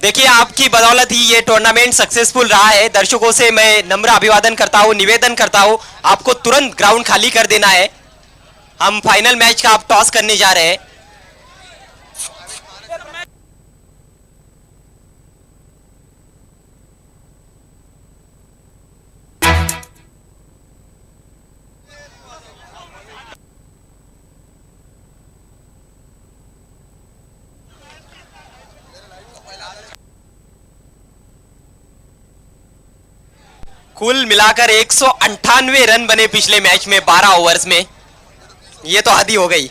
देखिए, आपकी बदौलत ही ये टूर्नामेंट सक्सेसफुल रहा है। दर्शकों से मैं नम्र अभिवादन करता हूँ, निवेदन करता हूँ, आपको तुरंत ग्राउंड खाली कर देना है। हम फाइनल मैच का आप टॉस करने जा रहे हैं। कुल मिलाकर 198 रन बने पिछले मैच में 12 ओवर्स में। ये तो हद ही हो गई।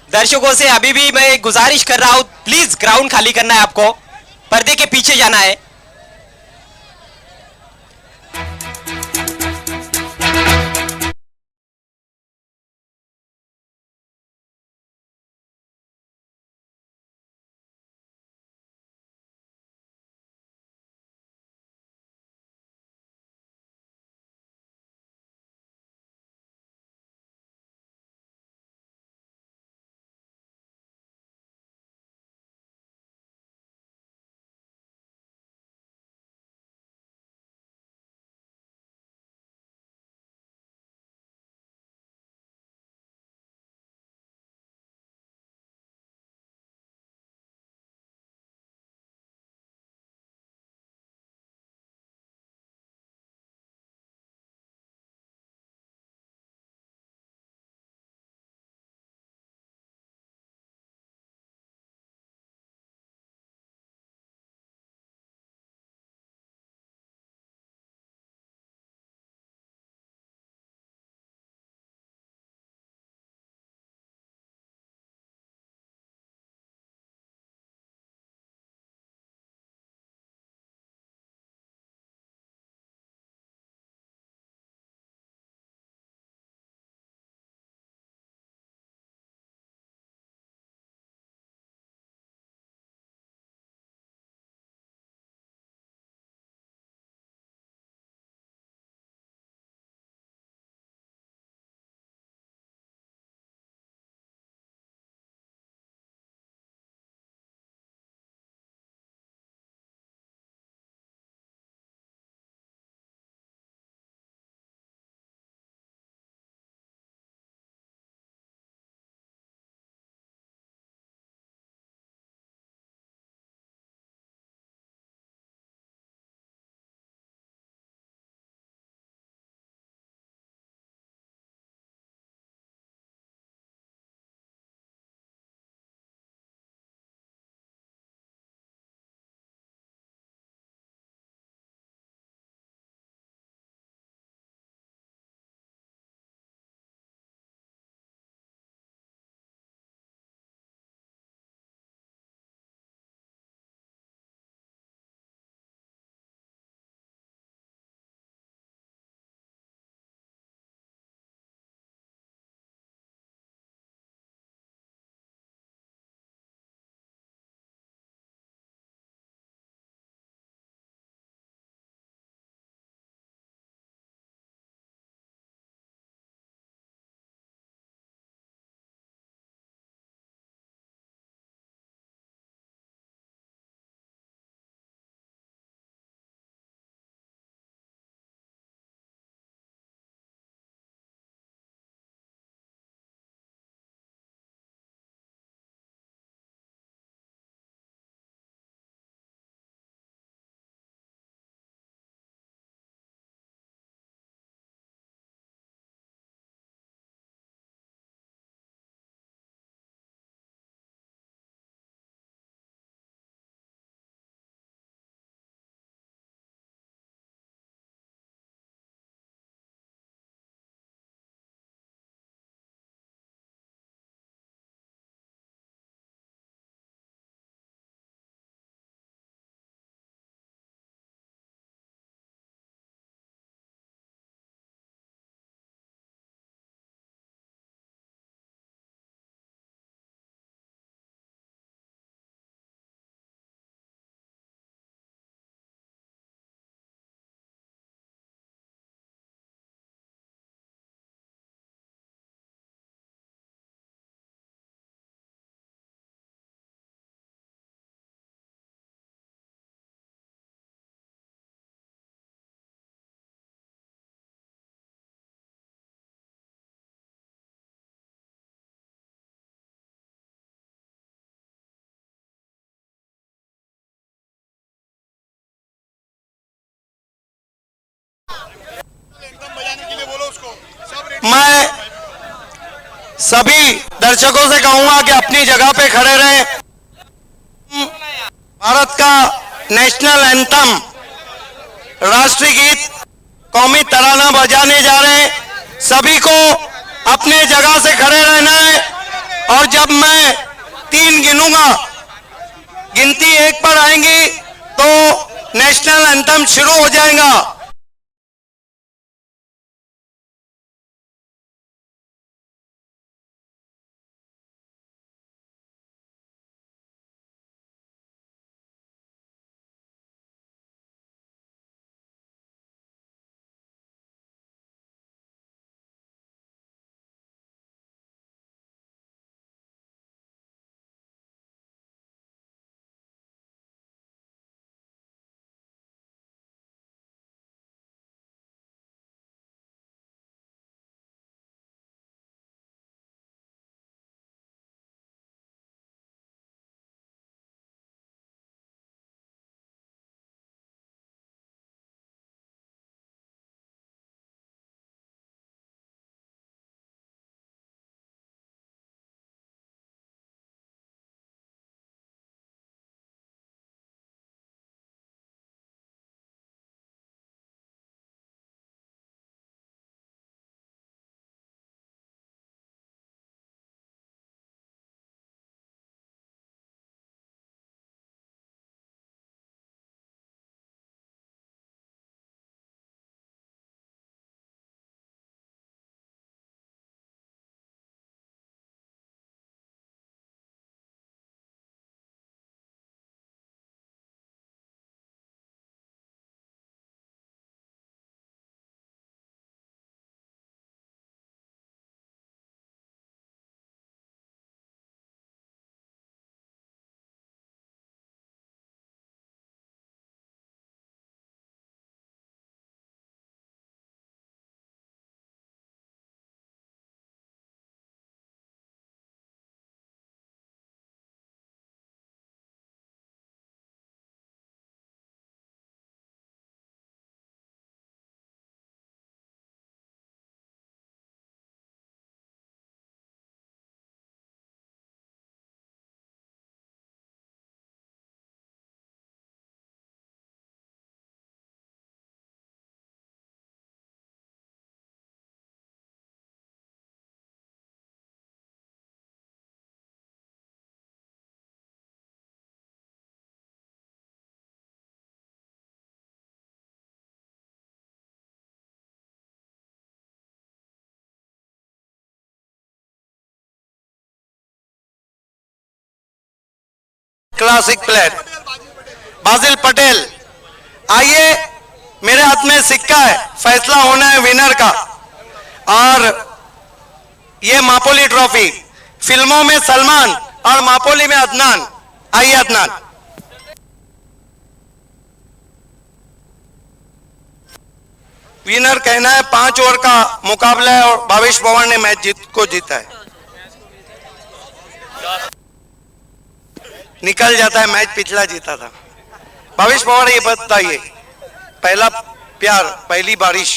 दर्शकों से अभी भी मैं गुजारिश कर रहा हूं, प्लीज ग्राउंड खाली करना है आपको, पर्दे के पीछे जाना है। सभी दर्शकों से कहूंगा कि अपनी जगह पे खड़े रहें। भारत का नेशनल एंथम, राष्ट्रीय गीत, कौमी तराना बजाने जा रहे हैं। सभी को अपने जगह से खड़े रहना है और जब मैं 3 गिनूंगा, गिनती 1 पर आएंगी तो नेशनल एंथम शुरू हो जाएगा। क्लासिक प्लेयर बाजिल पटेल, आइए, मेरे हाथ में सिक्का है, फैसला होना है विनर का। और ये मापोली ट्रॉफी, फिल्मों में सलमान और मापोली में अदनान। आइए अदनान। विनर कहना है 5 ओवर का मुकाबला है और भावेश पवार ने मैच जीता है। निकल जाता है मैच, पिछला जीता था। भावेश पवार, ये बताइए, पहला प्यार, पहली बारिश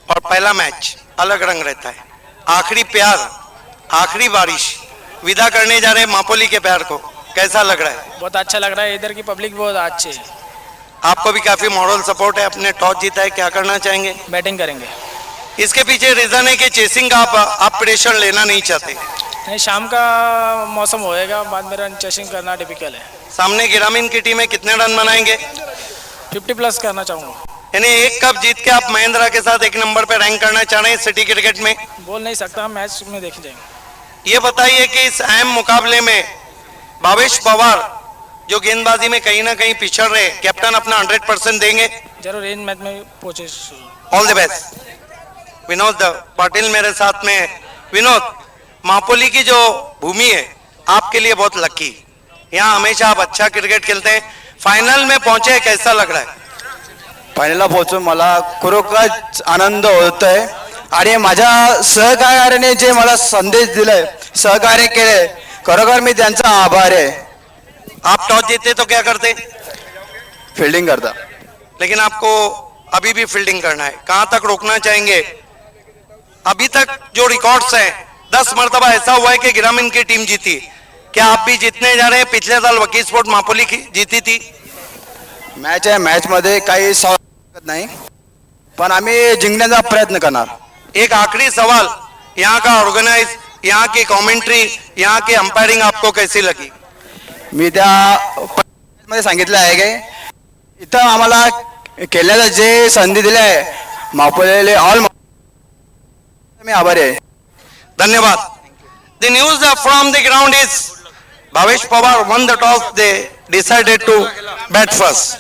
और पहला मैच अलग रंग रहता है। आखिरी प्यार, आखिरी बारिश, विदा करने जा रहे हैं मापोली के प्यार को, कैसा लग रहा है? बहुत अच्छा लग रहा है, इधर की पब्लिक बहुत अच्छी है। आपको भी काफी मॉरल सपोर्ट है, अपने टॉस जीता है, क्या करना चाहेंगे? बैटिंग करेंगे। इसके पीछे रीजन है कि चेसिंग का आप प्रेशर लेना नहीं चाहते? नहीं, शाम का मौसम होएगा, बाद में रन चेसिंग करना टिपिकल है। सामने ग्रामीण की टीम है, कितने रन बनाएंगे? 50+ करना चाहूँगा। यानी 1 कप जीत के आप महिंद्रा के साथ 1 नंबर पे रैंक करना चाह रहे हैं सिटी क्रिकेट में? बोल नहीं सकता, मैच में देख जाएंगे। ये बताइए कि इस अहम मुकाबले में भावेश पवार जो गेंदबाजी में कहीं ना कहीं पिछड़ रहे, कैप्टन अपना 100% देंगे? जरूर रेंज मैच में पहुंचे। All the best. Vinod Patil मेरे साथ में। विनोद, मापोली की जो भूमि है आपके लिए बहुत लकी, यहाँ हमेशा आप अच्छा क्रिकेट खेलते हैं, फाइनल में पहुंचे, कैसा लग रहा है? फायनलला पोहोचून मला खरोखरच आनंद होतोय आणि माझ्या सहकार्याने जे मला संदेश दिले, सहकार्य केले, खरोखर मी त्यांचा आभार आहे। आप टॉस जीतते तो क्या करते? फील्डिंग करता। लेकिन आपको अभी भी फील्डिंग करना है, कहां तक रोकना चाहेंगे? अभी तक जो रिकॉर्ड्स हैं 10 मरतबा ऐसा हुआ है कि ग्रामीण की टीम जीती। क्या आप भी जीतने जा रहे हैं? पिछले साल वकील स्पोर्ट मापोली की जीती थी। मॅच आहे, मॅचमध्ये काही सवलत नाही, पण आम्ही जिंकण्याचा प्रयत्न करणार. एक आखिरी सवाल, यहाँ का ऑर्गेनाइज, यहाँ की कमेंट्री, यहाँ की अंपायरिंग आपको कैसी लगी? मी त्या मध्ये सांगितलं आहे की इथं आम्हाला खेळण्याचा जे संधी दिली आहे मापोलेले ऑल मी आभारी आहे. धन्यवाद. The news from the ground is Bhavesh Pawar won the toss. They decided to bat first.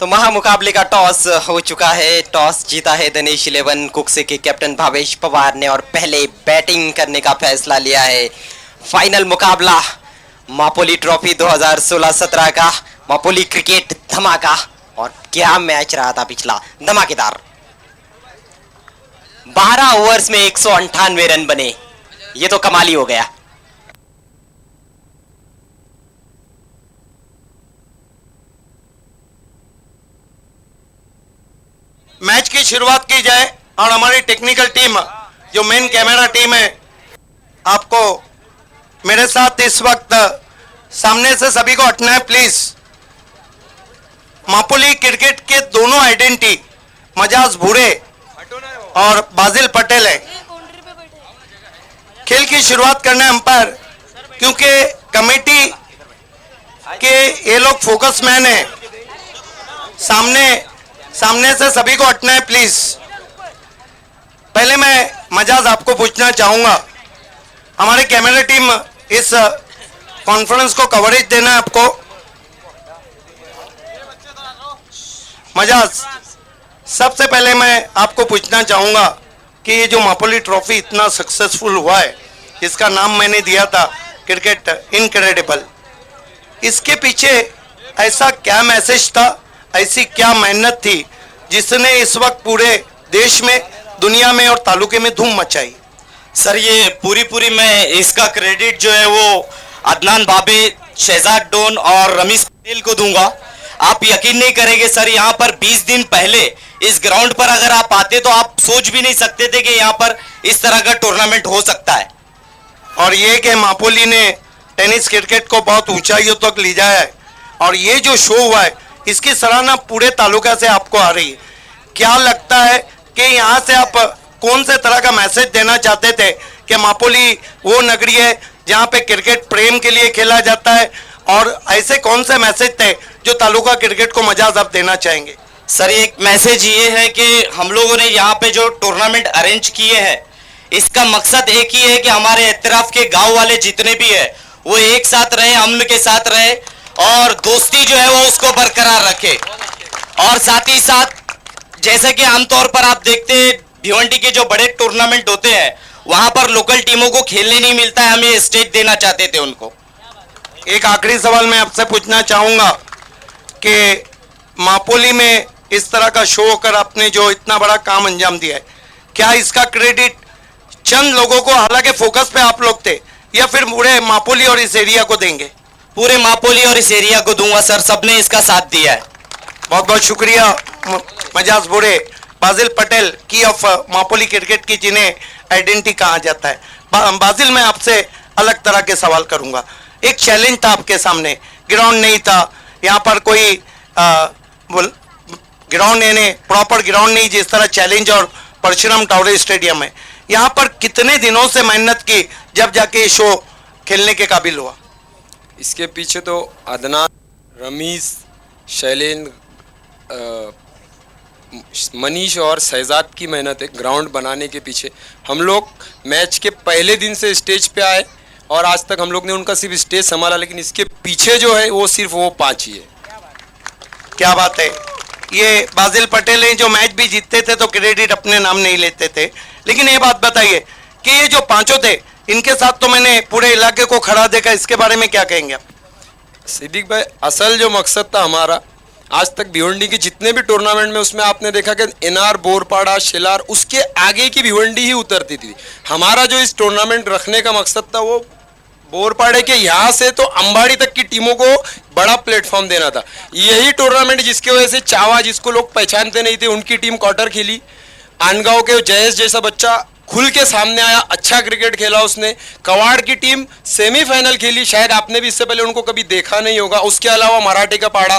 तो महामुकाबले का टॉस हो चुका है. टॉस जीता है दिनेश 11 कुकसे के कैप्टन भावेश पवार ने और पहले बैटिंग करने का फैसला लिया है. फाइनल मुकाबला मापोली ट्रॉफी 2016-17 का मापोली क्रिकेट धमाका. और क्या मैच रहा था पिछला, धमाकेदार. 12 ओवर्स में 198 रन बने. ये तो कमाल ही हो गया. मैच की शुरुआत की जाए और हमारी टेक्निकल टीम जो मेन कैमरा टीम है, आपको मेरे साथ इस वक्त सामने से सभी को हटना है प्लीज. मापोली क्रिकेट के दोनों आइडेंटिटी मजाज भूरे और बाजिल पटेल है. खेल की शुरुआत करना है अंपायर, क्योंकि कमेटी के ये लोग फोकस मैन है. सामने से सभी को हटना है प्लीज. पहले मैं मजाज आपको पूछना चाहूंगा, हमारे कैमरा टीम इस कॉन्फ्रेंस को कवरेज देना है आपको. मजाज, सबसे पहले मैं आपको पूछना चाहूंगा कि ये जो मापोली ट्रॉफी इतना सक्सेसफुल हुआ है, इसका नाम मैंने दिया था क्रिकेट इनक्रेडिबल. इसके पीछे ऐसा क्या मैसेज था, ऐसी क्या मेहनत थी जिसने इस वक्त पूरे देश में, दुनिया में और तालुके में धूम मचाई? सर ये पूरी मैं इसका क्रेडिट जो है वो अदनान बाबे, शहजाद डोन और रमीज पटेल को दूंगा. आप यकीन नहीं करेंगे सर, यहाँ पर 20 दिन पहले इस ग्राउंड पर अगर आप आते तो आप सोच भी नहीं सकते थे कि यहाँ पर इस तरह का टूर्नामेंट हो सकता है. और ये कि मापोली ने टेनिस क्रिकेट को बहुत ऊंचाइयों तक ले जाया है, और ये जो शो हुआ है इसकी सराहना पूरे तालुका से आपको आ रही है. क्या लगता है कि यहाँ से आप कौन से तरह का मैसेज देना चाहते थे कि मापोली वो नगरी है जहाँ पे क्रिकेट प्रेम के लिए खेला जाता है, और ऐसे कौन से मैसेज थे जो तालुका क्रिकेट को मजाज आप देना चाहेंगे? सर एक मैसेज ये है कि हम लोगों ने यहाँ पे जो टूर्नामेंट अरेंज किए हैं, इसका मकसद एक ही है कि हमारे इतराफ के गांव वाले जितने भी है वो एक साथ रहे, अमन के साथ रहे और दोस्ती जो है वो उसको बरकरार रखे. और साथ ही साथ जैसे कि आमतौर पर आप देखते हैं भिवंडी के जो बड़े टूर्नामेंट होते हैं वहां पर लोकल टीमों को खेलने नहीं मिलता है, हमें स्टेज देना चाहते थे उनको. एक आखिरी सवाल मैं आपसे पूछना चाहूंगा कि मापोली में इस तरह का शो होकर आपने जो इतना बड़ा काम अंजाम दिया है, क्या इसका क्रेडिट चंद लोगों को, हालांकि फोकस पे आप लोग थे, या फिर पूरे मापोली और इस एरिया को देंगे? पूरे मापोली और इस एरिया को दूंगा सर, सबने इसका साथ दिया है. बहुत बहुत शुक्रिया मजाज बुरे. बाजिल पटेल की ऑफ मापोली क्रिकेट की, जिन्हें आइडेंटिटी कहा जाता है. बाजिल, मैं आपसे अलग तरह के सवाल करूंगा. एक चैलेंज था आपके सामने, ग्राउंड नहीं था यहाँ पर, कोई ग्राउंड यानी प्रॉपर ग्राउंड नहीं, जिस तरह चैलेंज और परशुराम टावरे स्टेडियम है. यहाँ पर कितने दिनों से मेहनत की जब जाके शो खेलने के काबिल हुआ? इसके पीछे तो अदनान, रमीज, शैलेंद्र, मनीष और शहजाद की मेहनत है ग्राउंड बनाने के पीछे. हम लोग मैच के पहले दिन से स्टेज पे आए और आज तक हम लोग ने उनका सिर्फ स्टेज संभाला, लेकिन इसके पीछे जो है वो सिर्फ वो 5 ही है. क्या बात है. ये बाजिल पटेल हैं जो मैच भी जीतते थे तो क्रेडिट अपने नाम नहीं लेते थे. लेकिन ये बात बताइए कि ये जो 5 थे, इनके साथ तो मैंने पूरे इलाके को खड़ा देखा, इसके बारे में क्या कहेंगे आप? सिद्दीक भाई, असल जो मकसद था हमारा, आज तक भिवंडी के जितने भी टूर्नामेंट में उसमें आपने देखा कि एनआर, बोरपाड़ा, शिलार, उसके आगे की भिवंडी ही उतरती थी. हमारा जो इस टूर्नामेंट रखने का मकसद था वो बोरपाड़े के यहाँ से तो अंबाड़ी तक की टीमों को बड़ा प्लेटफॉर्म देना था। यही टूर्नामेंट जिसकी वजह से चावा, जिसको लोग पहचानते नहीं थे, उनकी टीम क्वार्टर खेली। आनगांव के जयेश जैसा बच्चा खुल के सामने आया, अच्छा क्रिकेट खेला उसने। कवाड़ की टीम सेमीफाइनल खेली, शायद आपने भी इससे पहले उनको कभी देखा नहीं होगा। उसके अलावा मराठे का पाड़ा,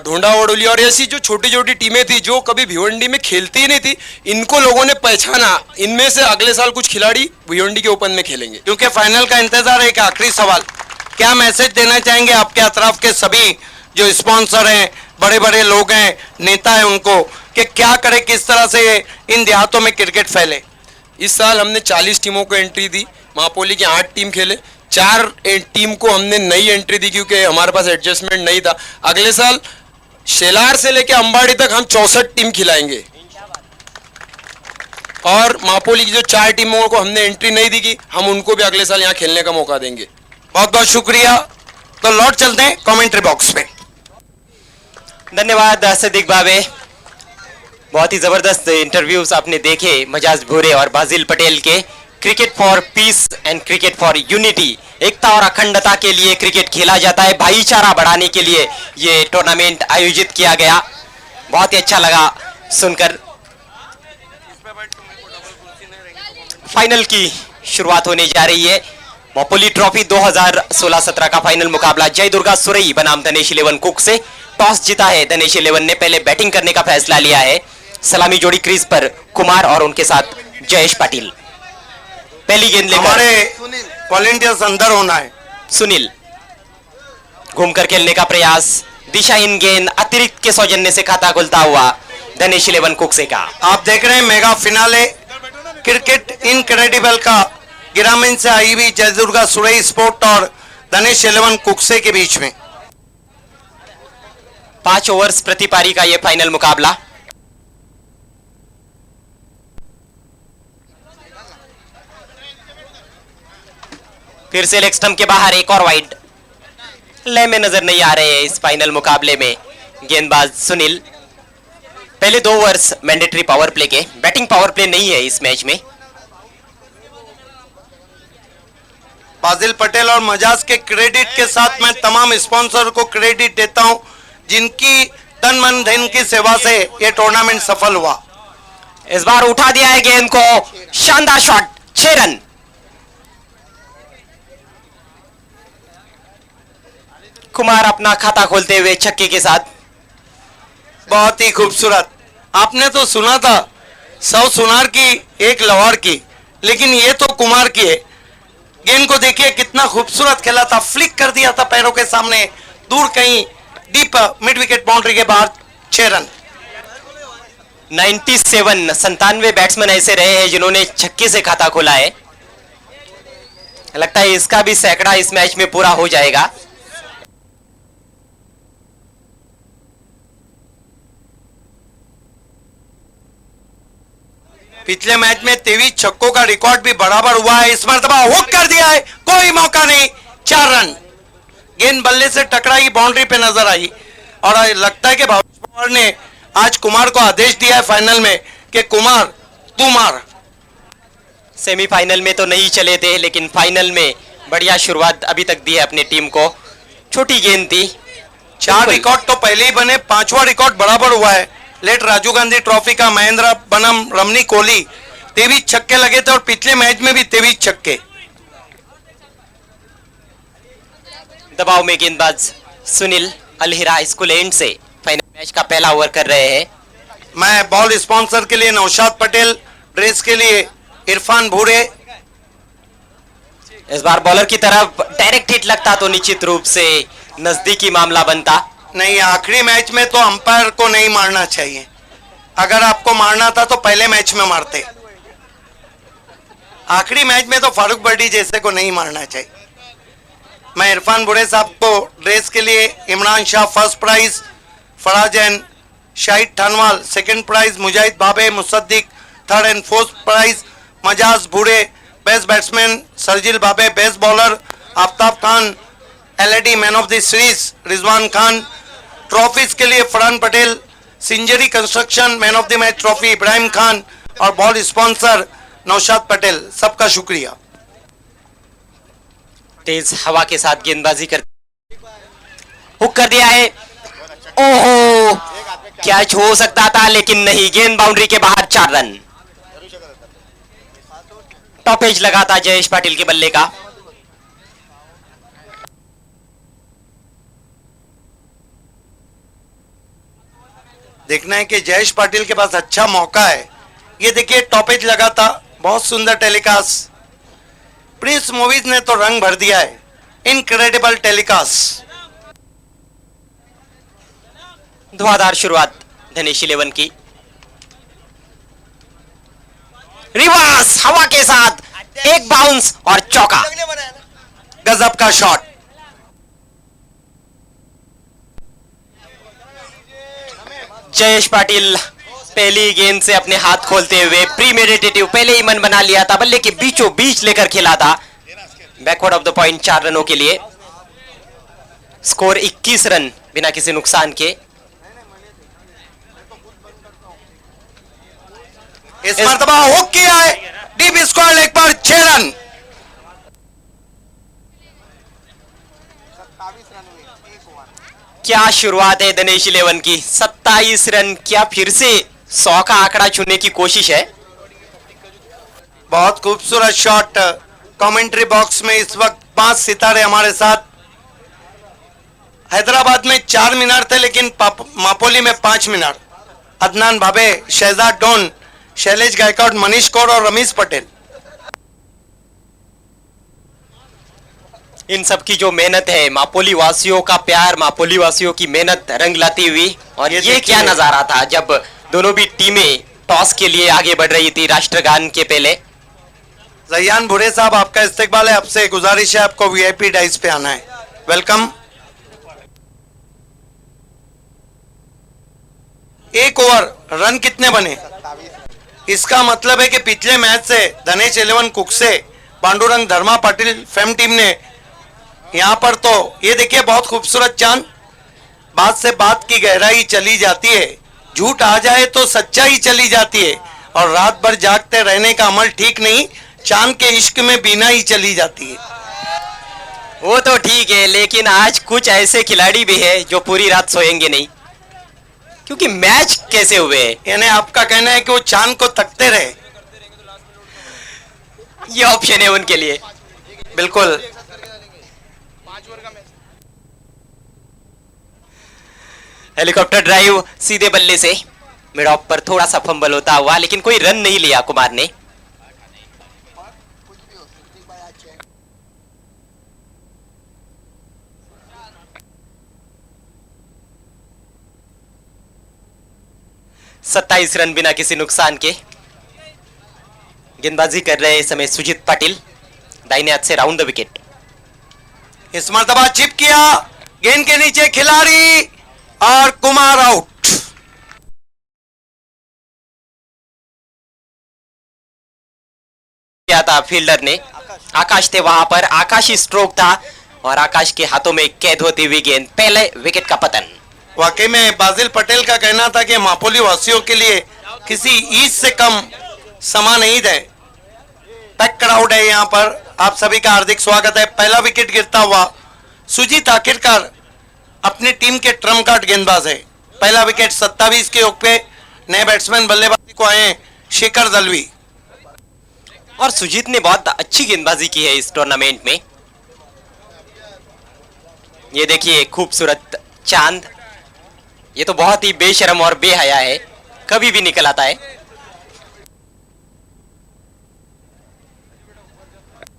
ढोंडा वडोली और ऐसी जो छोटी छोटी टीमें थी जो कभी भिवंडी में खेलती ही नहीं थी, इनको लोगों ने पहचाना। इनमें से अगले साल कुछ खिलाड़ी भिवंडी के ओपन में खेलेंगे। क्योंकि फाइनल का इंतजार है। एक आखिरी सवाल, क्या मैसेज देना चाहेंगे आपके अतराफ के सभी जो स्पॉन्सर हैं, बड़े बड़े लोग हैं, नेता हैं, उनको कि क्या करें, किस तरह से इन देहातों में क्रिकेट फैले? इस साल हमने 40 टीमों को एंट्री दी। महापोली की 8 टीम खेले, 4 टीम को हमने नई एंट्री दी क्योंकि हमारे पास एडजस्टमेंट नहीं था। अगले साल शेलार से लेकर अंबाड़ी तक हम 64 टीम खिलाएंगे। और महापोली की जो 4 टीमों को हमने एंट्री नहीं दी की, हम उनको भी अगले साल यहाँ खेलने का मौका देंगे। बहुत बहुत शुक्रिया। तो लौट चलते हैं कमेंट्री बॉक्स में। धन्यवाद सिद्दीक भावे, बहुत ही जबरदस्त इंटरव्यूज आपने देखे मजाज भूरे और बाजिल पटेल के। Cricket for peace and cricket for unity, एकता और अखंडता के लिए क्रिकेट खेला जाता है, भाईचारा बढ़ाने के लिए ये टूर्नामेंट आयोजित किया गया। बहुत ही अच्छा लगा सुनकर। फाइनल की शुरुआत होने जा रही है। मोपोली ट्रॉफी 2016-17 का फाइनल मुकाबला जय दुर्गा सुरई बनाम धनेश 11 कुक से। टॉस जीता है धनेश 11 ने, पहले बैटिंग करने का फैसला लिया है। सलामी जोड़ी क्रीज पर कुमार और उनके साथ जयेश पाटिल। पहली गेंद लेकर हमारे वॉलंटियर्स अंदर होना है। सुनील घूमकर खेलने का प्रयास, दिशाहीन गेंद, अतिरिक्त के सौजन्य से खाता खुलता हुआ धनेश 11 कुकसे का। आप देख रहे हैं मेगा फिनाले क्रिकेट इनक्रेडिबल का ग्रामीण से आई हुई जय दुर्गा सुरई स्पोर्ट और धनेश 11 कुकसे के बीच में 5 ओवर्स प्रति पारी का यह फाइनल मुकाबला। फिर से लेग स्टंप के बाहर एक और वाइड। लय में नजर नहीं आ रहे हैं इस फाइनल मुकाबले में गेंदबाज सुनील। पहले 2 ओवर्स मैंडेटरी पावर प्ले के, बैटिंग पावर प्ले नहीं है इस मैच में। बाजिल पटेल और मजाज के क्रेडिट के साथ मैं तमाम स्पॉन्सर को क्रेडिट देता हूं जिनकी तन मन धन की सेवा से यह टूर्नामेंट सफल हुआ। इस बार उठा दिया है गेंद को, शानदार शॉट, 6 रन। कुमार अपना खाता खोलते हुए छक्के के साथ। बहुत ही खूबसूरत। आपने तो सुना था 100 सुनार की 1 लवार की, लेकिन ये तो कुमार की है। गेंद को देखिए कितना खूबसूरत खेला था, फ्लिक कर दिया था पैरों के सामने, दूर कहीं डीप मिड विकेट बाउंड्री के बाहर 6 रन। 97 बैट्समैन ऐसे रहे हैं जिन्होंने छक्के से खाता खोला है। लगता है इसका भी सैकड़ा इस मैच में पूरा हो जाएगा। पिछले मैच में 23 छक्कों का रिकॉर्ड भी बराबर हुआ है। इस मरतबा हुक कर दिया है, कोई मौका नहीं, 4 रन। गेंद बल्ले से टकराई, बाउंड्री पे नजर आई और लगता है कि भावेश पवार ने आज कुमार को आदेश दिया है फाइनल में कि कुमार तू मार। सेमीफाइनल में तो नहीं चले थे, लेकिन फाइनल में बढ़िया शुरुआत अभी तक दी है अपनी टीम को। छोटी गेंद थी। 4 रिकॉर्ड तो पहले ही बने, 5वां रिकॉर्ड बराबर हुआ है। लेट राजीव गांधी ट्रॉफी का महेंद्र बनम रमनी कोहली 23 छक्के लगे थे और पिछले मैच में भी 23 छक्के। दबाव में गेंदबाज सुनील अलहिरा स्कूल एंड से फाइनल मैच का पहला ओवर कर रहे हैं। मैं बॉल स्पॉन्सर के लिए नौशाद पटेल, ड्रेस के लिए इरफान भूरे। इस बार बॉलर की तरफ डायरेक्ट हिट लगता तो निश्चित रूप से नजदीकी मामला बनता। नहीं, आखिरी मैच में तो अंपायर को नहीं मारना चाहिए। अगर आपको मारना था तो पहले मैच में मारते। आखिरी मैच में तो फारूक बर्डी जैसे को नहीं मारना चाहिए। मैं इरफान बुरे साहब को ड्रेस के लिए Imran Shah first prize, Faraz and Shahid Thanwal second prize, Mujahid Bhabe Musaddiq third and fourth prize, Majaz Bhure best batsman, Sarjil Bhabe best bowler, Aftab Khan LED man of the series, Rizwan Khan trophies के लिए Farhan Patel, Sinjari construction man of the match trophy Ibrahim Khan और बॉल स्पॉन्सर नौशाद पटेल। सबका शुक्रिया। तेज हवा के साथ गेंदबाजी कर हुक कर दिया है। ओहो, कैच हो सकता था लेकिन नहीं, गेंद बाउंड्री के बाहर, 4 रन। टॉप एज लगा था जयेश पाटिल के बल्ले का। देखना है कि जयेश पाटिल के पास अच्छा मौका है। ये देखिए टॉपेज लगा था, बहुत सुंदर टेलीकास्ट। प्रिंस मूवीज ने तो रंग भर दिया है, इनक्रेडिबल टेलीकास्ट। धुआंधार शुरुआत धनेश 11 की। रिवर्स हवा के साथ एक बाउंस और चौका। गजब का शॉट। जयेश पाटिल पहली गेंद से अपने हाथ खोलते हुए प्रीमेडिटेटिव पहले ही मन बना लिया था, बल्ले के बीचों बीच लेकर खेला था। बैकवर्ड ऑफ द पॉइंट 4 रनों के लिए। स्कोर 21 रन बिना किसी नुकसान के। इस मर्तबा हुक किया है, डीप स्क्वायर लेग पर 6 रन। क्या शुरुआत है दिनेश 11 की। 27 रन, क्या फिर से 100 का आंकड़ा छूने की कोशिश है। बहुत खूबसूरत शॉट। कमेंट्री बॉक्स में इस वक्त 5 सितारे हमारे साथ। हैदराबाद में 4 मीनार थे लेकिन मापोली में 5 मीनार। अदनान भाबे, शहजाद डॉन, शैलेश गायकवाड़, मनीष कौर और रमेश पटेल। इन सब की जो मेहनत है, मापोली वासियों का प्यार, मापोली वासियों की मेहनत रंग लाती हुई। और ये क्या नजारा था जब दोनों भी टीमें टॉस के लिए आगे बढ़ रही थी राष्ट्रगान के पहले। जयान भुरे साहब, आपका इस्तेकबाल है। आपसे गुजारिश है आपको वीआईपी डाइस पे आना है। वेलकम। 1 ओवर, रन कितने बने? इसका मतलब है कि पिछले मैच से धनेश 11 कुकसे, पांडुरंग धर्मा पाटिल फेम टीम ने यहां पर, तो ये देखिए बहुत खूबसूरत चांद। बात से बात की गहराई चली जाती है, झूठ आ जाए तो सच्चाई चली जाती है, और रात भर जागते रहने का अमल ठीक नहीं, चांद के इश्क में बीना ही चली जाती है। वो तो ठीक है, लेकिन आज कुछ ऐसे खिलाड़ी भी है जो पूरी रात सोएंगे नहीं, क्योंकि मैच कैसे हुए। यानी आपका कहना है कि वो चांद को तकते रहे। ये ऑप्शन है उनके लिए। बिल्कुल। हेलीकॉप्टर ड्राइव सीधे बल्ले से मिड ऑफ पर थोड़ा सा फंबल होता हुआ, लेकिन कोई रन नहीं लिया कुमार ने। सत्ताईस रन बिना किसी नुकसान के। गेंदबाजी कर रहे इस समय सुजीत पाटिल, दाहिने हाथ से राउंड द विकेट। इस मर्तबा चिप किया, गेंद के नीचे खिलाड़ी और कुमार आउट। क्या था फील्डर ने, आकाश थे वहां पर। आकाशी स्ट्रोक था और आकाश के हाथों में कैद होती हुई गेंद, पहले विकेट का पतन। वाकई में बाजिल पटेल का कहना था कि मापोली वासियों के लिए किसी ईद से कम समा नहीं दे। पैक क्राउड है यहाँ पर, आप सभी का हार्दिक स्वागत है। पहला विकेट गिरता हुआ सुजीत आखिरकार अपनी टीम के ट्रम्प कार्ड गेंदबाज है। पहला विकेट 27 के योग पे नए बैट्समैन बल्लेबाजी को आए शिखर दलवी। और सुजीत ने बहुत अच्छी गेंदबाजी की है इस टूर्नामेंट में। ये देखिए खूबसूरत चांद, ये तो बहुत ही बेशरम और बेहया है, कभी भी निकल आता है।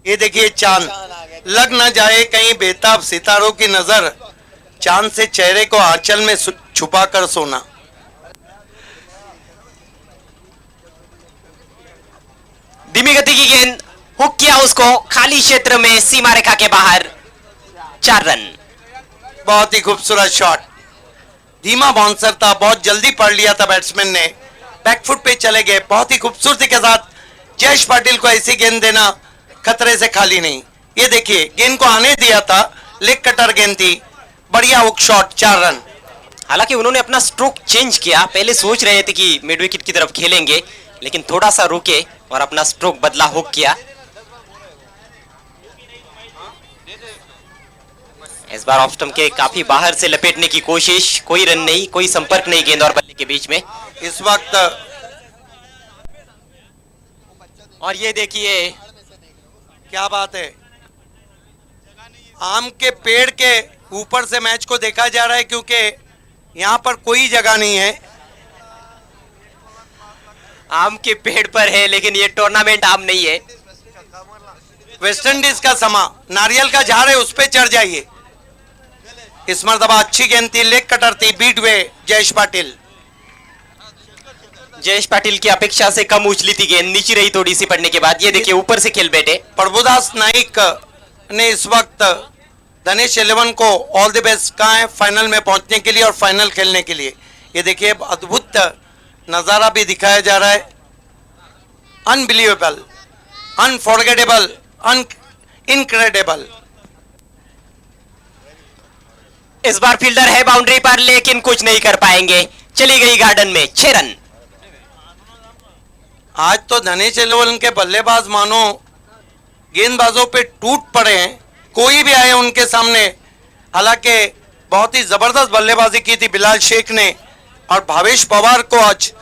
ये देखिए चांद, लग ना जाए कहीं बेताब सितारों की नजर, चांद से चेहरे को आंचल में छुपा कर सोना। धीमी गति की गेंद, हुक किया उसको खाली क्षेत्र में, सीमा रेखा के बाहर, 4 रन। बहुत ही खूबसूरत शॉट, धीमा बाउंसर था, बहुत जल्दी पढ़ लिया था बैट्समैन ने, बैकफुट पे चले गए। बहुत ही खूबसूरती के साथ जयेश पाटिल को ऐसी गेंद देना खतरे से खाली नहीं। ये देखिए गेंद को आने दिया था, लेग कटर गेंद थी, बढ़िया हुक शॉट, 4 रन। हालांकि उन्होंने अपना स्ट्रोक चेंज किया, पहले सोच रहे थे कि मिड विकेट की तरफ खेलेंगे, लेकिन थोड़ा सा रुके और अपना स्ट्रोक बदला, हुक किया। इस बार ऑफ स्टंप के काफी बाहर से लपेटने की कोशिश, कोई रन नहीं, कोई संपर्क नहीं गेंद और बल्ले के बीच में। इस वक्त और ये देखिए, क्या बात है, आम के पेड़ के ऊपर से मैच को देखा जा रहा है क्योंकि यहाँ पर कोई जगह नहीं है। आम के पेड़ पर है लेकिन ये टूर्नामेंट आम नहीं है। वेस्ट इंडीज का समा, नारियल का झाड़ है, उस पे चढ़ जाइए। इस मरतबा अच्छी गेंद थी, लेग कटर थी, बीट वे जयेश पाटिल। जयेश पाटिल की अपेक्षा से कम उछली थी गेंद, नीचे रही थोड़ी सी पड़ने के बाद। ये देखिए ऊपर से खेल बैठे। प्रभुदास नाइक ने इस वक्त धनेश 11 को ऑल द बेस्ट कहा है फाइनल में पहुंचने के लिए और फाइनल खेलने के लिए। ये देखिए अद्भुत नजारा भी दिखाया जा रहा है। Unbelievable, unforgettable, incredible. इस बार फील्डर है बाउंड्री पर लेकिन कुछ नहीं कर पाएंगे। चली गई गार्डन में 6 रन। आज तो धनेश 11 के बल्लेबाज मानो गेंदबाजों पे टूट पड़े हैं, कोई भी आए उनके सामने। हालांकि बहुत ही जबरदस्त बल्लेबाजी की थी बिलाल शेख ने और भावेश पवार को आज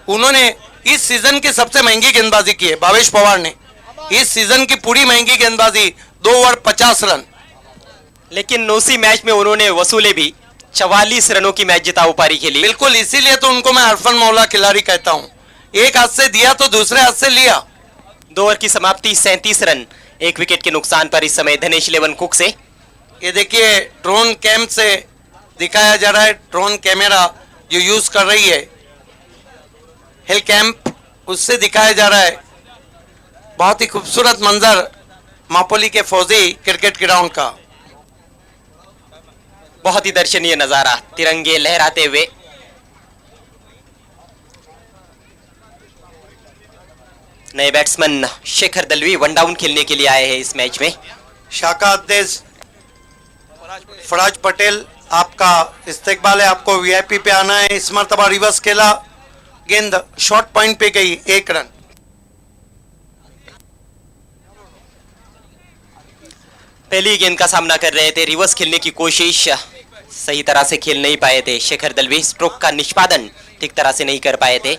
उन्होंने इस सीजन की सबसे महंगी गेंदबाजी की है। भावेश पवार ने इस सीजन की पूरी महंगी गेंदबाजी 2 ओवर 50 रन। लेकिन नोसी मैच में उन्होंने वसूले भी 44 रनों की मैच जिताऊ पारी खेली। बिल्कुल, इसीलिए तो उनको मैं हरफन मौला खिलाड़ी कहता हूं। एक हाथ से दिया तो दूसरे हाथ से लिया। 2 ओवर की समाप्ति 37 रन, 1 विकेट के नुकसान पर इस समय धनेश 11 कुक से। ये देखिए ड्रोन कैम से दिखाया जा रहा है, ड्रोन कैमरा जो यूज कर रही है हिल कैंप, उससे दिखाया जा रहा है। बहुत ही खूबसूरत मंजर मापोली के फौजी क्रिकेट ग्राउंड का। बहुत ही दर्शनीय नजारा, तिरंगे लहराते हुए। नए batsman Shekhar Dalvi one down खेलने के लिए आए हैं इस मैच में। शाखा अध्यक्ष फराज पटेल, आपका इस्तेकबाल है, आपको वीआईपी पे आना है। इस मरतबा रिवर्स खेला, गेंद शॉर्ट पॉइंट पे गई, 1 रन। पहली गेंद का सामना कर रहे थे, रिवर्स खेलने की कोशिश, सही तरह से खेल नहीं पाए थे शेखर दलवी। स्ट्रोक का निष्पादन ठीक तरह से नहीं कर पाए थे।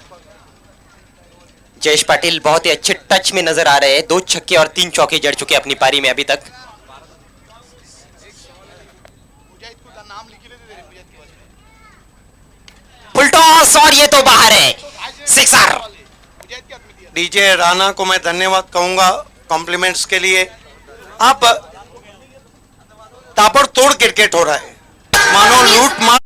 जयेश पाटिल बहुत ही अच्छे टच में नजर आ रहे हैं। 2 छक्के और 3 चौके जड़ चुके अपनी पारी में अभी तक। फुल टॉस और ये तो बाहर है, 6 डीजे राणा को मैं धन्यवाद कहूंगा कॉम्प्लीमेंट्स के लिए। अब ताबड़तोड़ क्रिकेट हो रहा है, मानो लूट मार।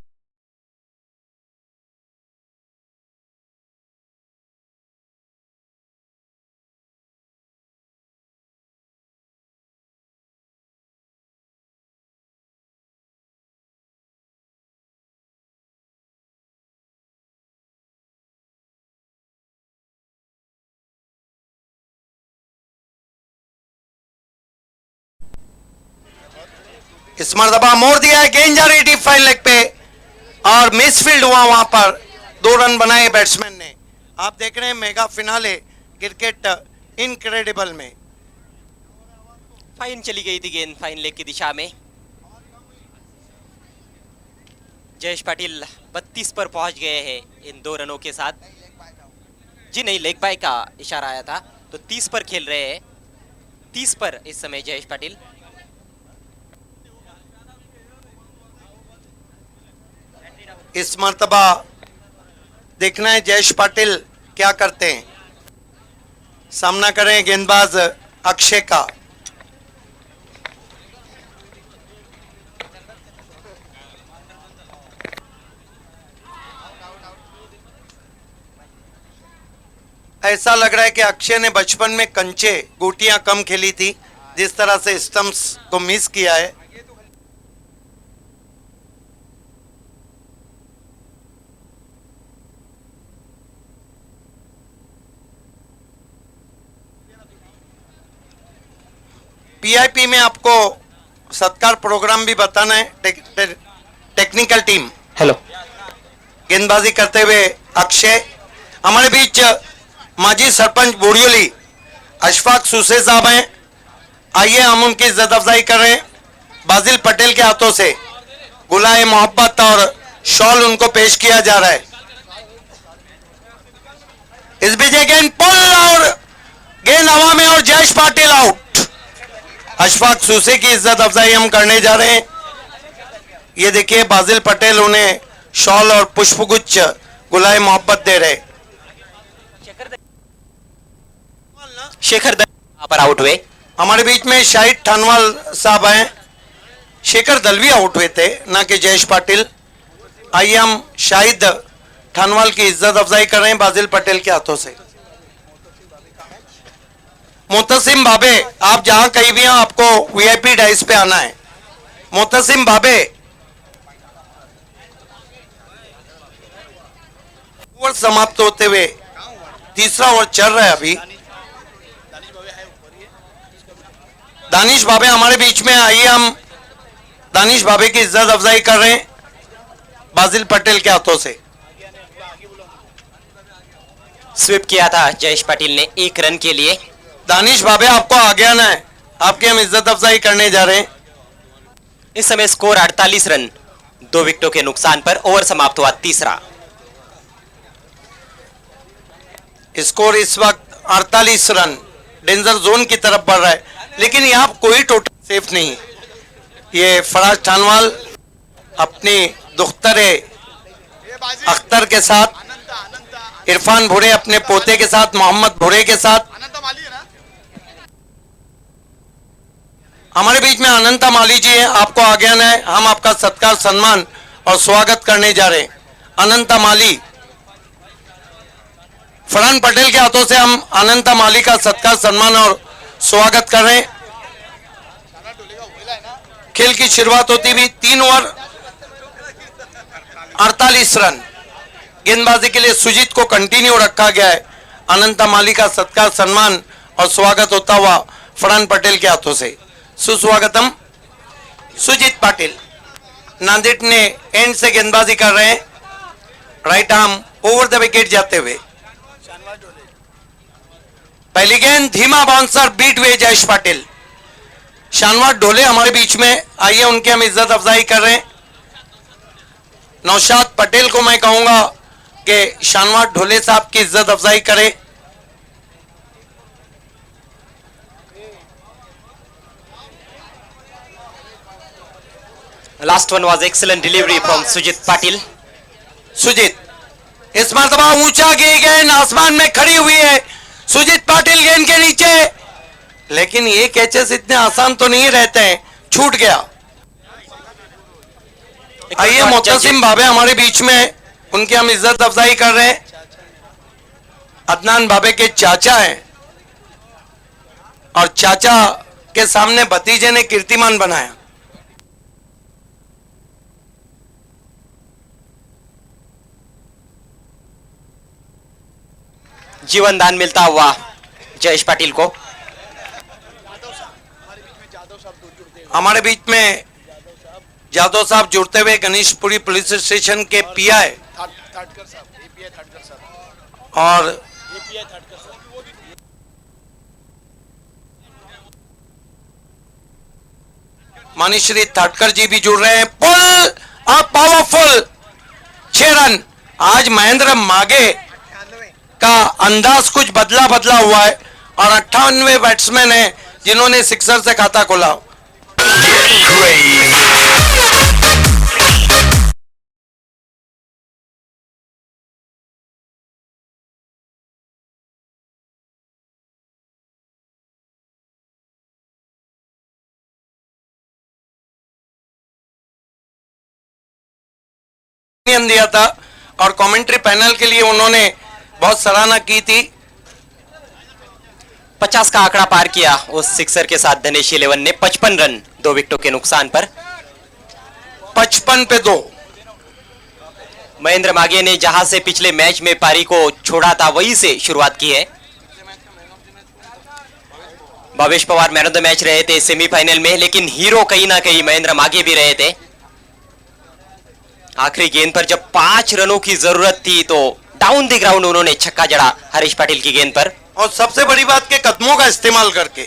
इस मरतबा मोड़ दिया है, गेंद जा रही डीप फाइन लेग पे और मिसफील्ड हुआ। वहां पर 2 रन बनाए बैट्समैन ने। आप देख रहे हैं मेगा फिनाले क्रिकेट इनक्रेडिबल में। फाइन चली गई थी गेंद फाइन लेग की दिशा में। जयेश पाटिल 32 पर पहुंच गए हैं इन 2 रनों के साथ। जी नहीं, लेग बाय का इशारा आया था, तो 30 पर खेल रहे हैं। 30 पर इस समय जयेश पाटिल। इस मर्तबा देखना है जयेश पाटिल क्या करते हैं। सामना करें गेंदबाज अक्षय का। ऐसा लग रहा है कि अक्षय ने बचपन में कंचे गोटियां कम खेली थी, जिस तरह से स्टंप्स को मिस किया है। पीआईपी में आपको सत्कार प्रोग्राम भी बताना है। Technical team hello. गेंदबाजी करते हुए अक्षय। हमारे बीच माजी सरपंच बोरियोली अशफाक सुसे साहब हैं। आइए हम उनकी इज्जत अफजाई कर रहे हैं। बाजिल पटेल के हाथों से गुलाए मोहब्बत और शॉल उनको पेश किया जा रहा है। इस बीच गेंद पुल और गेंद हवा में और जयेश पाटिल आउट। अशफाक सूसे की इज्जत अफजाई हम करने जा रहे हैं। ये देखिए बाजिल पटेल उन्हें शॉल और पुष्पगुच्छ गुलाए मोहब्बत दे रहे। शेखर यहाँ पर आउट हुए। हमारे बीच में शाहिद ठानवाल साहब हैं। शेखर दलवी आउट हुए थे, ना कि जयेश पाटिल। आइए हम शाहिद ठानवाल की इज्जत अफजाई कर रहे हैं बाजिल पटेल के हाथों से। मुतसिम बाबे, आप जहां कहीं भी हो आपको वीआईपी डाइस पे आना है। मुतसिम बाबे, ओवर समाप्त होते हुए तीसरा ओवर चल रहा है अभी। दानिश बाबे हमारे बीच में, आइए हम दानिश बाबे की इज्जत अफजाई कर रहे हैं बाजिल पटेल के हाथों से। स्वीप किया था जयेश पाटिल ने 1 रन के लिए। दानिश बाबे आपको आगे आना है, आपकी हम इज्जत अफजाई करने जा रहे हैं। इस समय स्कोर 48 रन, 2 विकेटों के नुकसान पर ओवर समाप्त हुआ तीसरा। स्कोर इस वक्त 48 रन, डेंजर जोन की तरफ बढ़ रहा है, लेकिन यहाँ कोई टोटल सेफ नहीं। ये फराज ठानवाल अपनी दुख्तरे अख्तर के साथ, इरफान भुरे अपने पोते के साथ, मोहम्मद भुरे के साथ। हमारे बीच में अनंता माली जी हैं, आपको आगे आना है। हम आपका सत्कार, सम्मान और स्वागत करने जा रहे हैं। अनंता माली, फरहान पटेल के हाथों से हम अनंता माली का सत्कार, सम्मान और स्वागत कर रहे हैं। खेल की शुरुआत होती हुई 3 ओवर 48 रन। गेंदबाजी के लिए सुजीत को कंटिन्यू रखा गया है। अनंता माली का सत्कार, सम्मान और स्वागत होता हुआ फरहान पटेल के हाथों से। सुस्वागतम सुजीत पाटिल। नांदेड़ ने एंड से गेंदबाजी कर रहे हैं, right arm over the wicket जाते हुए। पहली गेंद धीमा बाउंसर, बीट हुए जयेश पाटिल। शानवार ढोले हमारे बीच में, आइए उनके हम इज्जत अफजाई कर रहे हैं। नौशाद पटेल को मैं कहूंगा कि शानवार ढोले साहब की इज्जत अफजाई करें। Last one was excellent delivery from Sujeet Patil. Sujeet, इस मरतबा ऊंचा गेंद आसमान में खड़ी हुई है। सुजीत पाटिल गेंद के नीचे, लेकिन ये कैचेस इतने आसान तो नहीं रहते हैं, छूट गया। आइए मुतसिम बाबे हमारे बीच में, उनकी हम इज्जत अफजाई कर रहे हैं। अदनान बाबे के चाचा हैं और चाचा के सामने भतीजे ने कीर्तिमान बनाया। जीवन दान मिलता हुआ जयेश पाटिल को। हमारे बीच में जादव साहब जुड़ते हुए गणेशपुरी पुलिस स्टेशन के पीआई और मानीश्री थाटकर जी भी जुड़ रहे हैं। पुल और पावरफुल 6 रन। आज महेंद्र मागे का अंदाज कुछ बदला बदला हुआ है और 98 बैट्समैन हैं जिन्होंने सिक्सर से खाता खोला। दिया था और कमेंट्री पैनल के लिए उन्होंने बहुत सराहना की थी। 50 का आंकड़ा पार किया उस सिक्सर के साथ धनेश 11 ने। 55 रन, 2 विकेटों के नुकसान पर। 55 पे 2। महेंद्र मागे ने जहां से पिछले मैच में पारी को छोड़ा था वहीं से शुरुआत की है। Bhavesh Pawar man of the match रहे थे सेमीफाइनल में, लेकिन हीरो कहीं ना कहीं महेंद्र मागे भी रहे थे। आखिरी गेंद पर जब 5 रनों की जरूरत थी तो डाउन द ग्राउंड उन्होंने छक्का जड़ा हरीश पाटिल की गेंद पर। और सबसे बड़ी बात के कदमों का इस्तेमाल करके,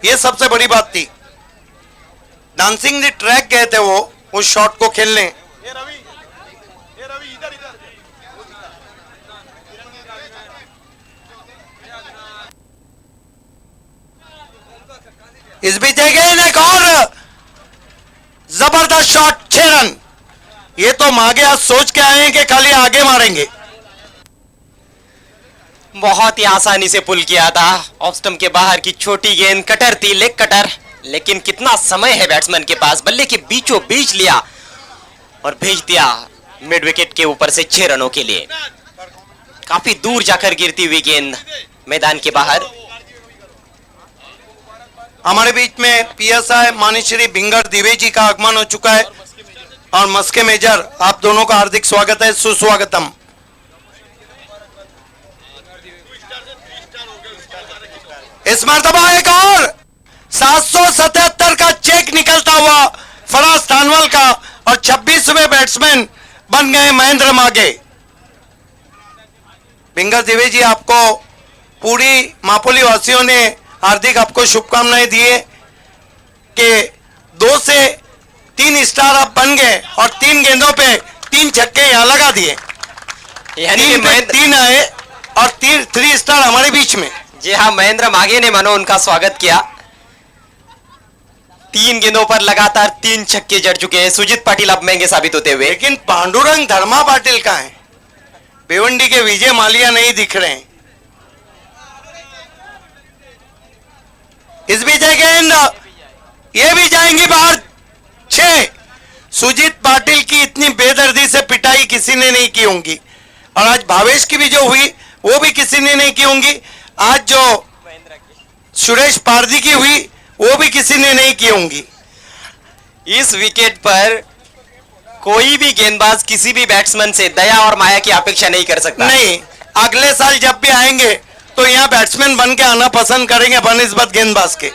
ये सबसे बड़ी बात थी। डांसिंग द ट्रैक गए थे वो उस शॉट को खेलने। इस बीच एक और जबरदस्त शॉट, 6 रन। ये तो मागे आज सोच के आए हैं कि खाली आगे मारेंगे। बहुत ही आसानी से पुल किया था ऑफ स्टंप के बाहर की छोटी गेंद, कटर थी, लेग कटर, लेकिन कितना समय है बैट्समैन के पास, बल्ले के बीचों बीच लिया और भेज दिया मिड विकेट के ऊपर से 6 रनों के लिए। काफी दूर जाकर गिरती हुई गेंद मैदान के बाहर। हमारे बीच में पीएसआई माननीय श्री भिंगर द्विवेदी का आगमन हो चुका है और मस्के मेजर, आप दोनों का हार्दिक स्वागत है, सुस्वागतम। इस मर्तबा एक और 777 का चेक निकलता हुआ फराज थानवल का और 26वें बैट्समैन बन गए महेंद्र मागे। भिंगर द्विवेदी, आपको पूरी मापोली वासियों ने हार्दिक आपको शुभकामनाएं दिए कि 2 से 3 स्टार आप बन गए और 3 गेंदों पे 3 छक्के यहां लगा दिए, यानी 3 आए और 3 स्टार हमारे बीच में। जी हाँ, महेंद्र मागे ने मानो उनका स्वागत किया। 3 गेंदों पर लगातार 3 छक्के जड़ चुके हैं सुजीत पाटिल अब महंगे साबित होते हुए। लेकिन पांडुरंग धर्मा पाटिल कहां है? भिवंडी के विजय मालिया नहीं दिख रहे हैं। इस बीच गेंद ये भी जाएंगी बाहर, 6। सुजीत पाटिल की इतनी बेदर्दी से पिटाई किसी ने नहीं की होंगी और आज भावेश की भी जो हुई वो भी किसी ने नहीं की होंगी। आज जो सुरेश पारदी की हुई वो भी किसी ने नहीं की होंगी। इस विकेट पर कोई भी गेंदबाज किसी भी बैट्समैन से दया और माया की अपेक्षा नहीं कर सकता। नहीं, अगले साल जब भी आएंगे तो यहाँ बैट्समैन बन के आना पसंद करेंगे बनिस्बत गेंदबाज के।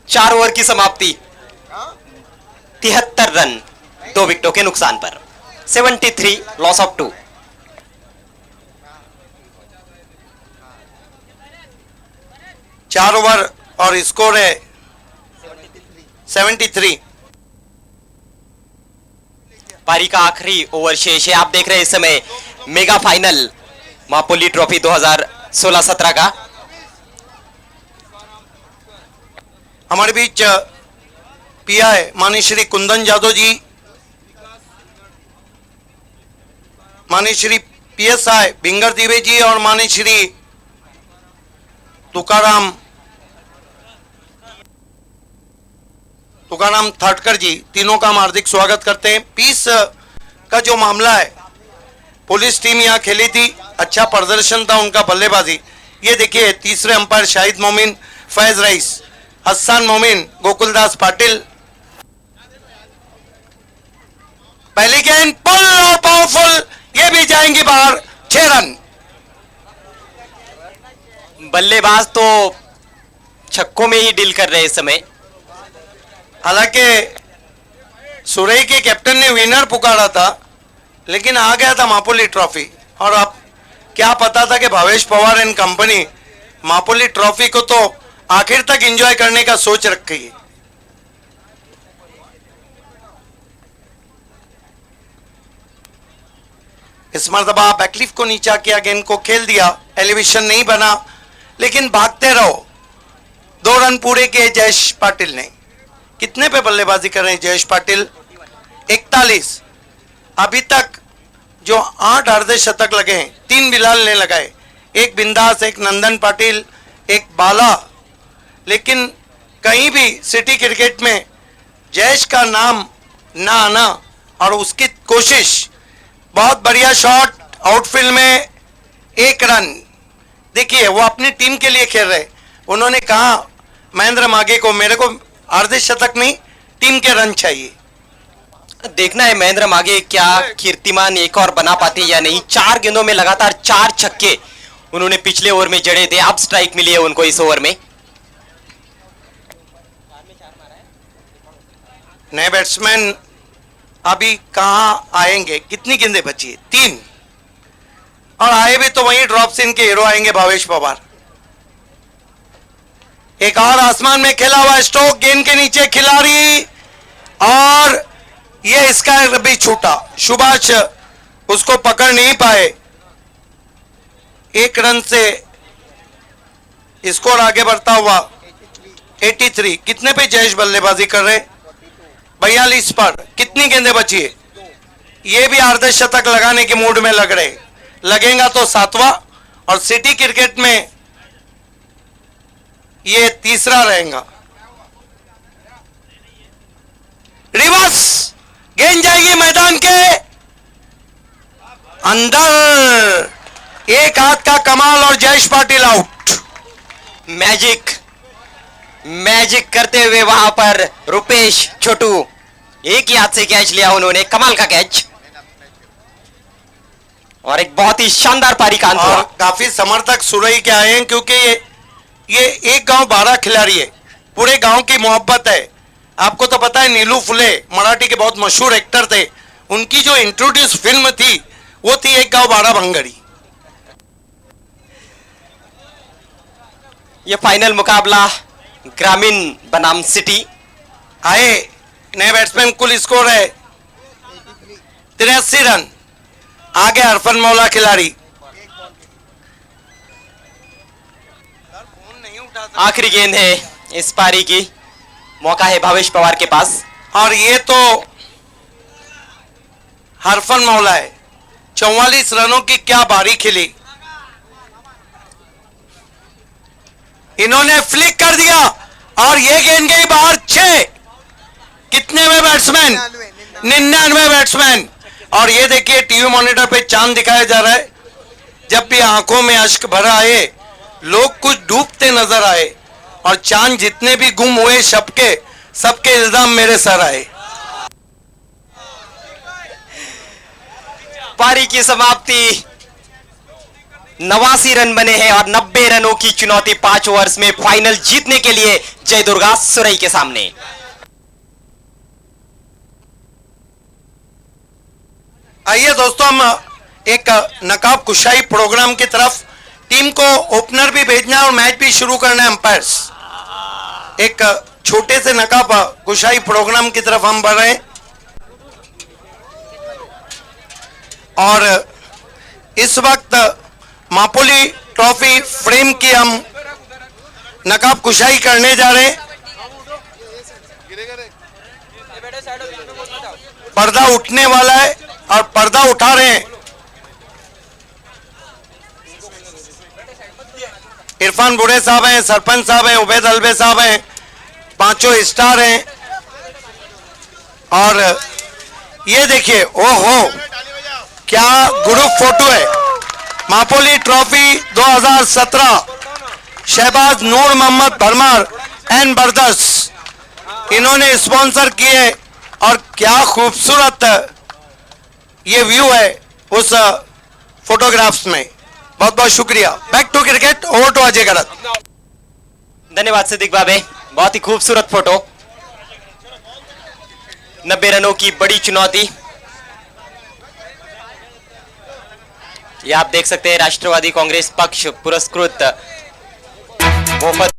4 ओवर की समाप्ति, 73 रन 2 विकेटों के नुकसान पर, 73 लॉस ऑफ 2। चार ओवर और स्कोर है 73। पारी का आखिरी ओवर शेष है। आप देख रहे हैं इस समय मेगा फाइनल मापोली ट्रॉफी 2016-17 का। हमारे बीच पीआई माननीय श्री कुंदन जादव जी, माननीय श्री पीएसआई भिंगर द्विवेदी जी और माननीय श्री तुकाराम थाटकर जी, तीनों का हम हार्दिक स्वागत करते हैं। पीस का जो मामला है, पुलिस टीम यहाँ खेली थी, अच्छा प्रदर्शन था उनका बल्लेबाजी। ये देखिए तीसरे अंपायर शाहिद मोमिन, फैज रईस, हसन मोमिन, गोकुलदास पाटिल। पहली गेंद पुल और पावरफुल, ये भी जाएंगी बाहर, 6 रन। बल्लेबाज तो छक्कों में ही डील कर रहे हैं इस समय। हालांकि सुरई के कैप्टन ने विनर पुकारा था, लेकिन आ गया था मापोली ट्रॉफी। और अब क्या पता था कि Bhavesh Pawar and company Mapoli trophy को तो आखिर तक एंजॉय करने का सोच रखी है। इस मर्तबा बैकलिफ को नीचा किया, गेंद को खेल दिया, एलिवेशन नहीं बना, लेकिन भागते रहो। 2 रन पूरे किए जयेश पाटिल ने। कितने पे बल्लेबाजी कर रहे हैं जयेश पाटिल? 41। अभी तक जो 8 अर्धशतक लगे हैं, 3 बिलाल ने लगाए, 1 बिंदास, 1 नंदन पाटिल, 1 बाला। लेकिन कहीं भी सिटी क्रिकेट में जयेश का नाम ना आना और उसकी कोशिश, बहुत बढ़िया शॉट आउटफील्ड में, 1 रन। देखिए वो अपनी टीम के लिए खेल रहे। उन्होंने कहा महेंद्र मागे को, मेरे को अर्धशतक नहीं, टीम के रन चाहिए। देखना है महेंद्र मागे क्या कीर्तिमान एक और बना पाते या नहीं। 4 गेंदों में लगातार 4 छक्के उन्होंने पिछले ओवर में जड़े थे, अब स्ट्राइक मिली है उनको इस ओवर में। नए बैट्समैन अभी कहां आएंगे? कितनी गेंदें बची है? 3। और आए भी तो वहीं ड्रॉप सीन के हीरो आएंगे भावेश पवार। एक और आसमान में खेला हुआ स्ट्रोक, गेंद के नीचे खिलाड़ी, और ये इसका भी छूटा, सुभाष उसको पकड़ नहीं पाए। 1 रन से स्कोर आगे बढ़ता हुआ 83। कितने पे जयेश बल्लेबाजी कर रहे? 42 पर। कितनी गेंदें बची है? ये भी अर्धशतक लगाने के मूड में लग रहे, लगेगा तो 7वां, और सिटी क्रिकेट में ये 3रा रहेगा। रिवर्स गेंद जाएगी मैदान के अंदर, एक हाथ का कमाल और Jayesh Patil out. Magic magic करते हुए वहां पर रुपेश छोटू, एक ही हाथ से कैच लिया उन्होंने, कमाल का कैच, और एक बहुत ही शानदार पारी का अंत और हुआ। काफी समर्थक सुरई के आए हैं, क्योंकि ये एक गांव 12 खिलाड़ी है, पूरे गांव की मोहब्बत है। आपको तो पता है नीलू फुले मराठी के बहुत मशहूर एक्टर थे, उनकी जो इंट्रोड्यूस फिल्म थी वो थी एक गांव 12 भंगड़ी। ये फाइनल मुकाबला ग्रामीण बनाम सिटी। आए नए बैट्समैन, कुल स्कोर है 83 रन। आगे अरफन मौला खिलाड़ी, आखिरी गेंद है इस पारी की, मौका है भावेश पवार के पास। और ये तो हरफन मौला है। 44 रनों की क्या बारी खिली, इन्होंने फ्लिक कर दिया और ये गेंद गई बाहर। 6 कितने में बैट्समैन? 99 बैट्समैन। और ये देखिए टीवी मॉनिटर पे चांद दिखाया जा रहा है। जब भी आंखों में अश्क भरा आए, लोग कुछ डूबते नजर आए, और चांद जितने भी गुम हुए सबके इल्जाम मेरे सर आए। पारी की समाप्ति, 89 रन बने हैं और 90 रनों की चुनौती 5 ओवर्स में फाइनल जीतने के लिए जय दुर्गा सुरई के सामने। आइए दोस्तों, हम एक नकाब कुशाई प्रोग्राम की तरफ, टीम को ओपनर भी भेजना है और मैच भी शुरू करना है। अंपायर्स, एक छोटे से नकाब कुशाई प्रोग्राम की तरफ हम बढ़ रहे हैं, और इस वक्त मापोली ट्रॉफी फ्रेम की हम नकाब कुशाई करने जा रहे हैं। पर्दा उठने वाला है और पर्दा उठा रहे हैं इरफान बुढ़े साहब हैं, सरपंच साहब हैं, उबैद अलवे साहब हैं, 5 स्टार हैं। और ये देखिए, ओहो क्या ग्रुप फोटो है। मापोली ट्रॉफी 2017, शहबाज नूर मोहम्मद भरमार एंड ब्रदर्स इन्होंने स्पॉन्सर किए, और क्या खूबसूरत ये व्यू है उस फोटोग्राफ्स में। बहुत बहुत शुक्रिया। Back to cricket, over to Ajay गलत। धन्यवाद सिद्दीक बाबे, बहुत ही खूबसूरत फोटो। 90 रनों की बड़ी चुनौती, ये आप देख सकते हैं राष्ट्रवादी कांग्रेस पक्ष पुरस्कृत मोफत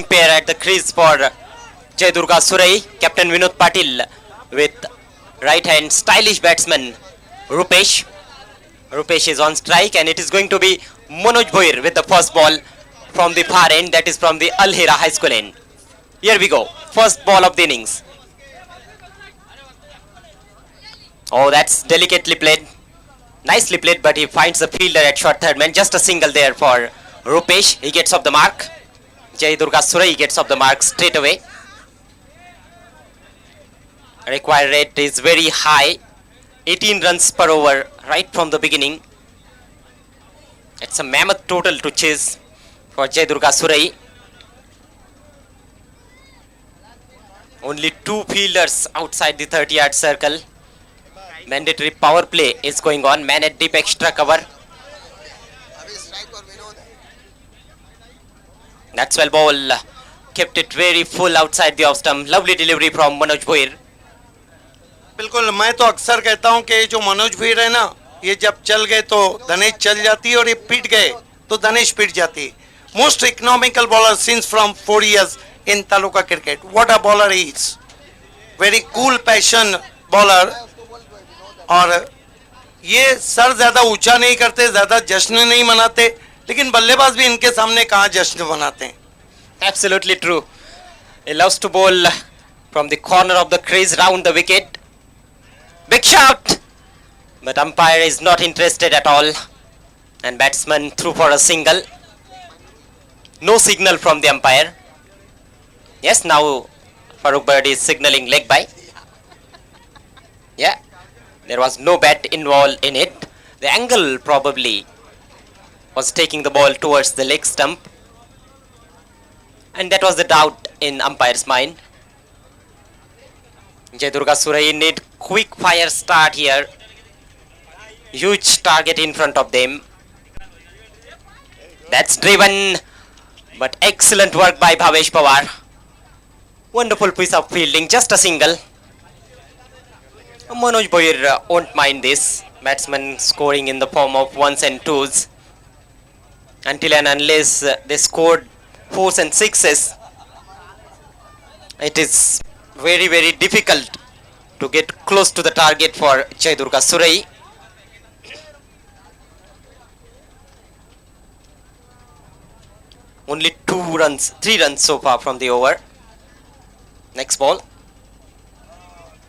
pair at the crease for Jai Durga Surai. Captain Vinod Patil with right hand stylish batsman Rupesh. Rupesh is on strike and it is going to be Manoj Bhoir with the first ball from the far end, that is from the Al Hira High School end. Here we go, first ball of the innings. Oh, that's delicately played, nicely played, but he finds the fielder at short third man. Just a single there for Rupesh, he gets off the mark. Jai Durga Surai gets off the mark straight away. Required rate is very high, 18 runs per over right from the beginning. It's a mammoth total to chase for Jai Durga Surai. Only 2 fielders outside the 30-yard circle. Mandatory power play is going on, man at deep extra cover. That's well ball, kept it very full outside the off stump. Lovely delivery from Manoj Bhoir. बिल्कुल, मैं तो अक्सर कहता हूं कि ये जो मनोज भीर है ना, ये जब चल गए तो धनेश चल जाती है और ये पीट गए तो धनेश पीट जाती है. Most economical bowler since from 4 years in taluka cricket. What a bowler he is, very cool passion bowler. और ये सर ज्यादा ऊंचा नहीं करते, ज्यादा जश्न नहीं मनाते, लेकिन बल्लेबाज भी इनके सामने कहाँ जश्न मनाते हैं. Absolutely true. He loves to bowl from the corner of the crease round the wicket. Big shot, but umpire is not interested at all, and batsman threw for a single. No signal from the umpire. Yes, now Farooq Bird is signaling leg by. Yeah, there was no bat involved in it. The angle probably was taking the ball towards the leg stump, and that was the doubt in umpire's mind. Jai Durga Surai need quick fire start here. Huge target in front of them. That's driven, but excellent work by Bhavesh Pawar. Wonderful piece of fielding, just a single. Manoj Bhoir won't mind this. Batsman scoring in the form of ones and twos. Until and unless they scored 4s and 6s, it is very, very difficult to get close to the target for Jai Durga Surai. Only 3 runs so far from the over. Next ball.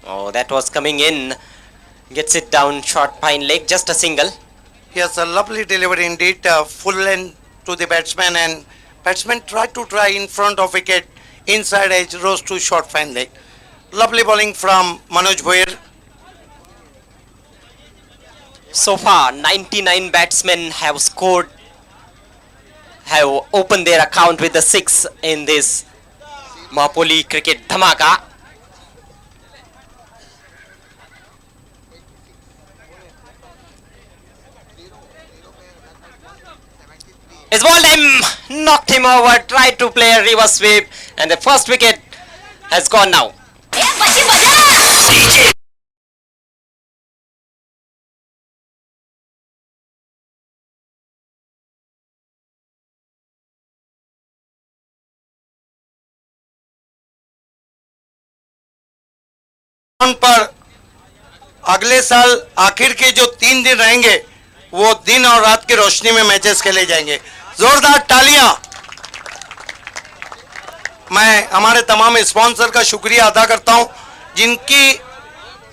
Oh, that was coming in. Gets it down short fine leg, just a single. Yes, a lovely delivery indeed. Full length to the batsman, and batsman tried to try in front of wicket. Inside edge, rose to short fine leg. Lovely bowling from Manoj Bhoir. So far, 99 batsmen have scored, have opened their account with the 6 in this Mahapoli cricket dhamaka. It's bowled him, knocked him over, tried to play a reverse sweep, and the first wicket has gone now. पर अगले साल आखिर के जो 3 दिन रहेंगे वो दिन और रात की रोशनी में मैचेस खेले जाएंगे. जोरदार तालियां. मैं हमारे तमाम स्पॉन्सर का शुक्रिया अदा करता हूं, जिनकी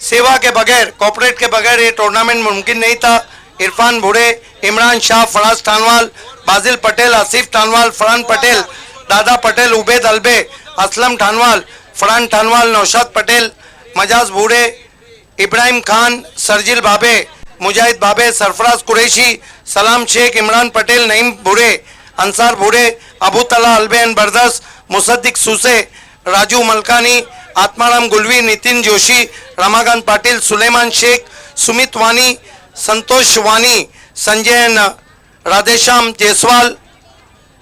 सेवा के बगैर, कॉर्पोरेट के बगैर ये टूर्नामेंट मुमकिन नहीं था. इरफान भुड़े, इमरान शाह, फराज टानवाल, बाजिल पटेल, आसिफ टानवाल, फरहान पटेल, दादा पटेल, उबैद अलबे, असलम टानवाल, फरहान टानवाल, नौशाद पटेल, मजाज भूड़े, इब्राहिम खान, सरजिल बाबे, मुजाहिद बाबे, सरफराज कुरैशी, सलाम शेख, इमरान पटेल, नईम भूड़े, अंसार भूड़े, अबू तला अलबेन बरदस, मुसद्दिक सूसे, राजू मलकानी, आत्माराम गुलवी, नितिन जोशी, रमाकांत पाटिल, सुलेमान शेख, सुमित वानी, संतोष वानी, संजय राधेश्याम जायसवाल,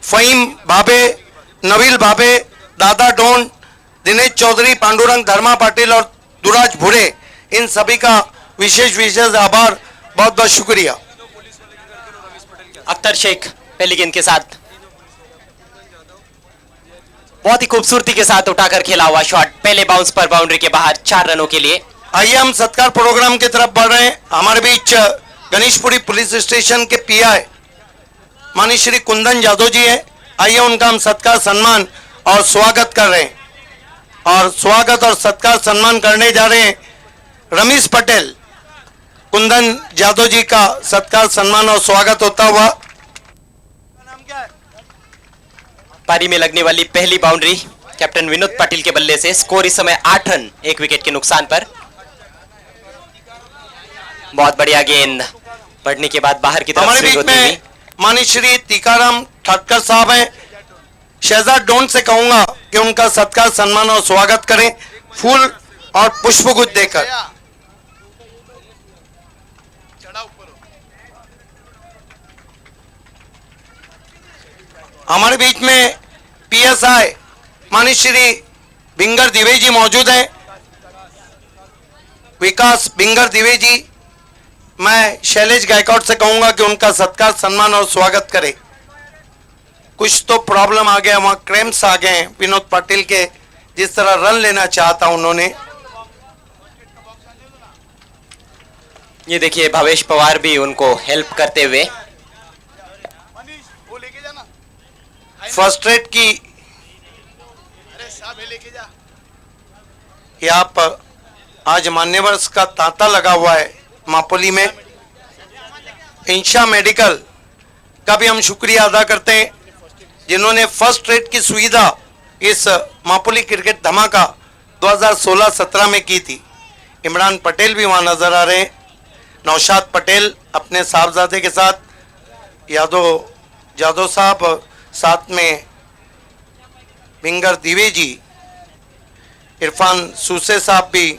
फहीम भाबे, नवील भाबे, दादा डोन, दिनेश चौधरी, पांडुरंग धर्मा पाटिल और दुराज भुरे, इन सभी का विशेष आभार. बहुत बहुत शुक्रिया. अख्तर शेख पहली गेंद के साथ. बहुत ही खूबसूरती के साथ उठाकर खेला हुआ शॉट, पहले बाउंस पर बाउंड्री के बाहर 4 रनों के लिए। आइए हम सत्कार प्रोग्राम की तरफ बढ़ रहे हैं। हमारे बीच गणेशपुरी पुलिस स्टेशन के पीआई माननीय श्री कुंदन जादव जी हैं। आइए उनका हम सत्कार सम्मान और स्वागत कर रहे हैं, और स्वागत और सत्कार सम्मान करने जा रहे हैं रमेश पटेल। कुंदन जादव जी का सत्कार सम्मान और स्वागत होता हुआ। पारी में लगने वाली पहली बाउंड्री कैप्टन विनोद पाटिल के बल्ले से। स्कोर इस समय 8 रन 1 विकेट के नुकसान पर। बहुत बढ़िया गेंद बढ़ने के बाद बाहर की तरफ हमारे स्विंग बीच होती हुई। में माननीय श्री टीकाराम ठाटकर साहब हैं। शहजाद डोन से कहूंगा कि उनका सत्कार सम्मान और स्वागत करें फूल और पुष्पगुच्छ देकर। हमारे बीच में पीएसआई माननीय श्री बिंगर दिवे जी मौजूद हैं। विकास बिंगर दिवे जी, मैं शैलेश गायकवाड़ से कहूंगा कि उनका सत्कार सम्मान और स्वागत करें। कुछ तो प्रॉब्लम आ गया, वहां क्रैम्प्स आ गए विनोद पाटिल के, जिस तरह रन लेना चाहता उन्होंने। ये देखिए भावेश पवार भी उनको हेल्प करते हुए। फर्स्ट रेट की यहाँ पर आज मान्यवर का तांता लगा हुआ है मापोली में। इंशा मेडिकल का भी हम शुक्रिया अदा करते हैं, जिन्होंने फर्स्ट रेट की सुविधा इस मापोली क्रिकेट धमाका 2016-17 में की थी। इमरान पटेल भी वहां नजर आ रहे हैं। नौशाद पटेल अपने साहबजादे के साथ, जादव साहब, साथ में बिंगर दिवे जी, इरफान सूसे साहब भी,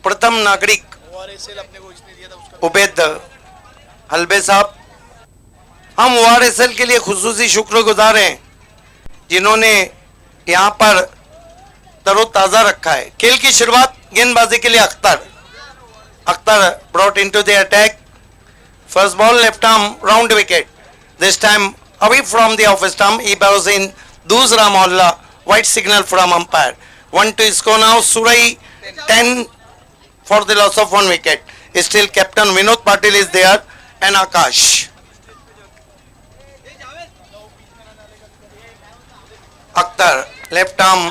प्रथम नागरिक उबैद हलबे साहब। हम ORSL के लिए खुसूसी शुक्रगुजार हैं, जिन्होंने यहाँ पर तरोताज़ा रखा है। खेल की शुरुआत गेंदबाजी के लिए Akhtar brought into the attack. First ball left arm round wicket, this time away from the off stump. He bows in दूसरा मोहल्ला, white signal from umpire. 1-2 score now. Surai 10 for the loss of 1 wicket. Still captain Vinod Patil is there and Akash. Akhtar left arm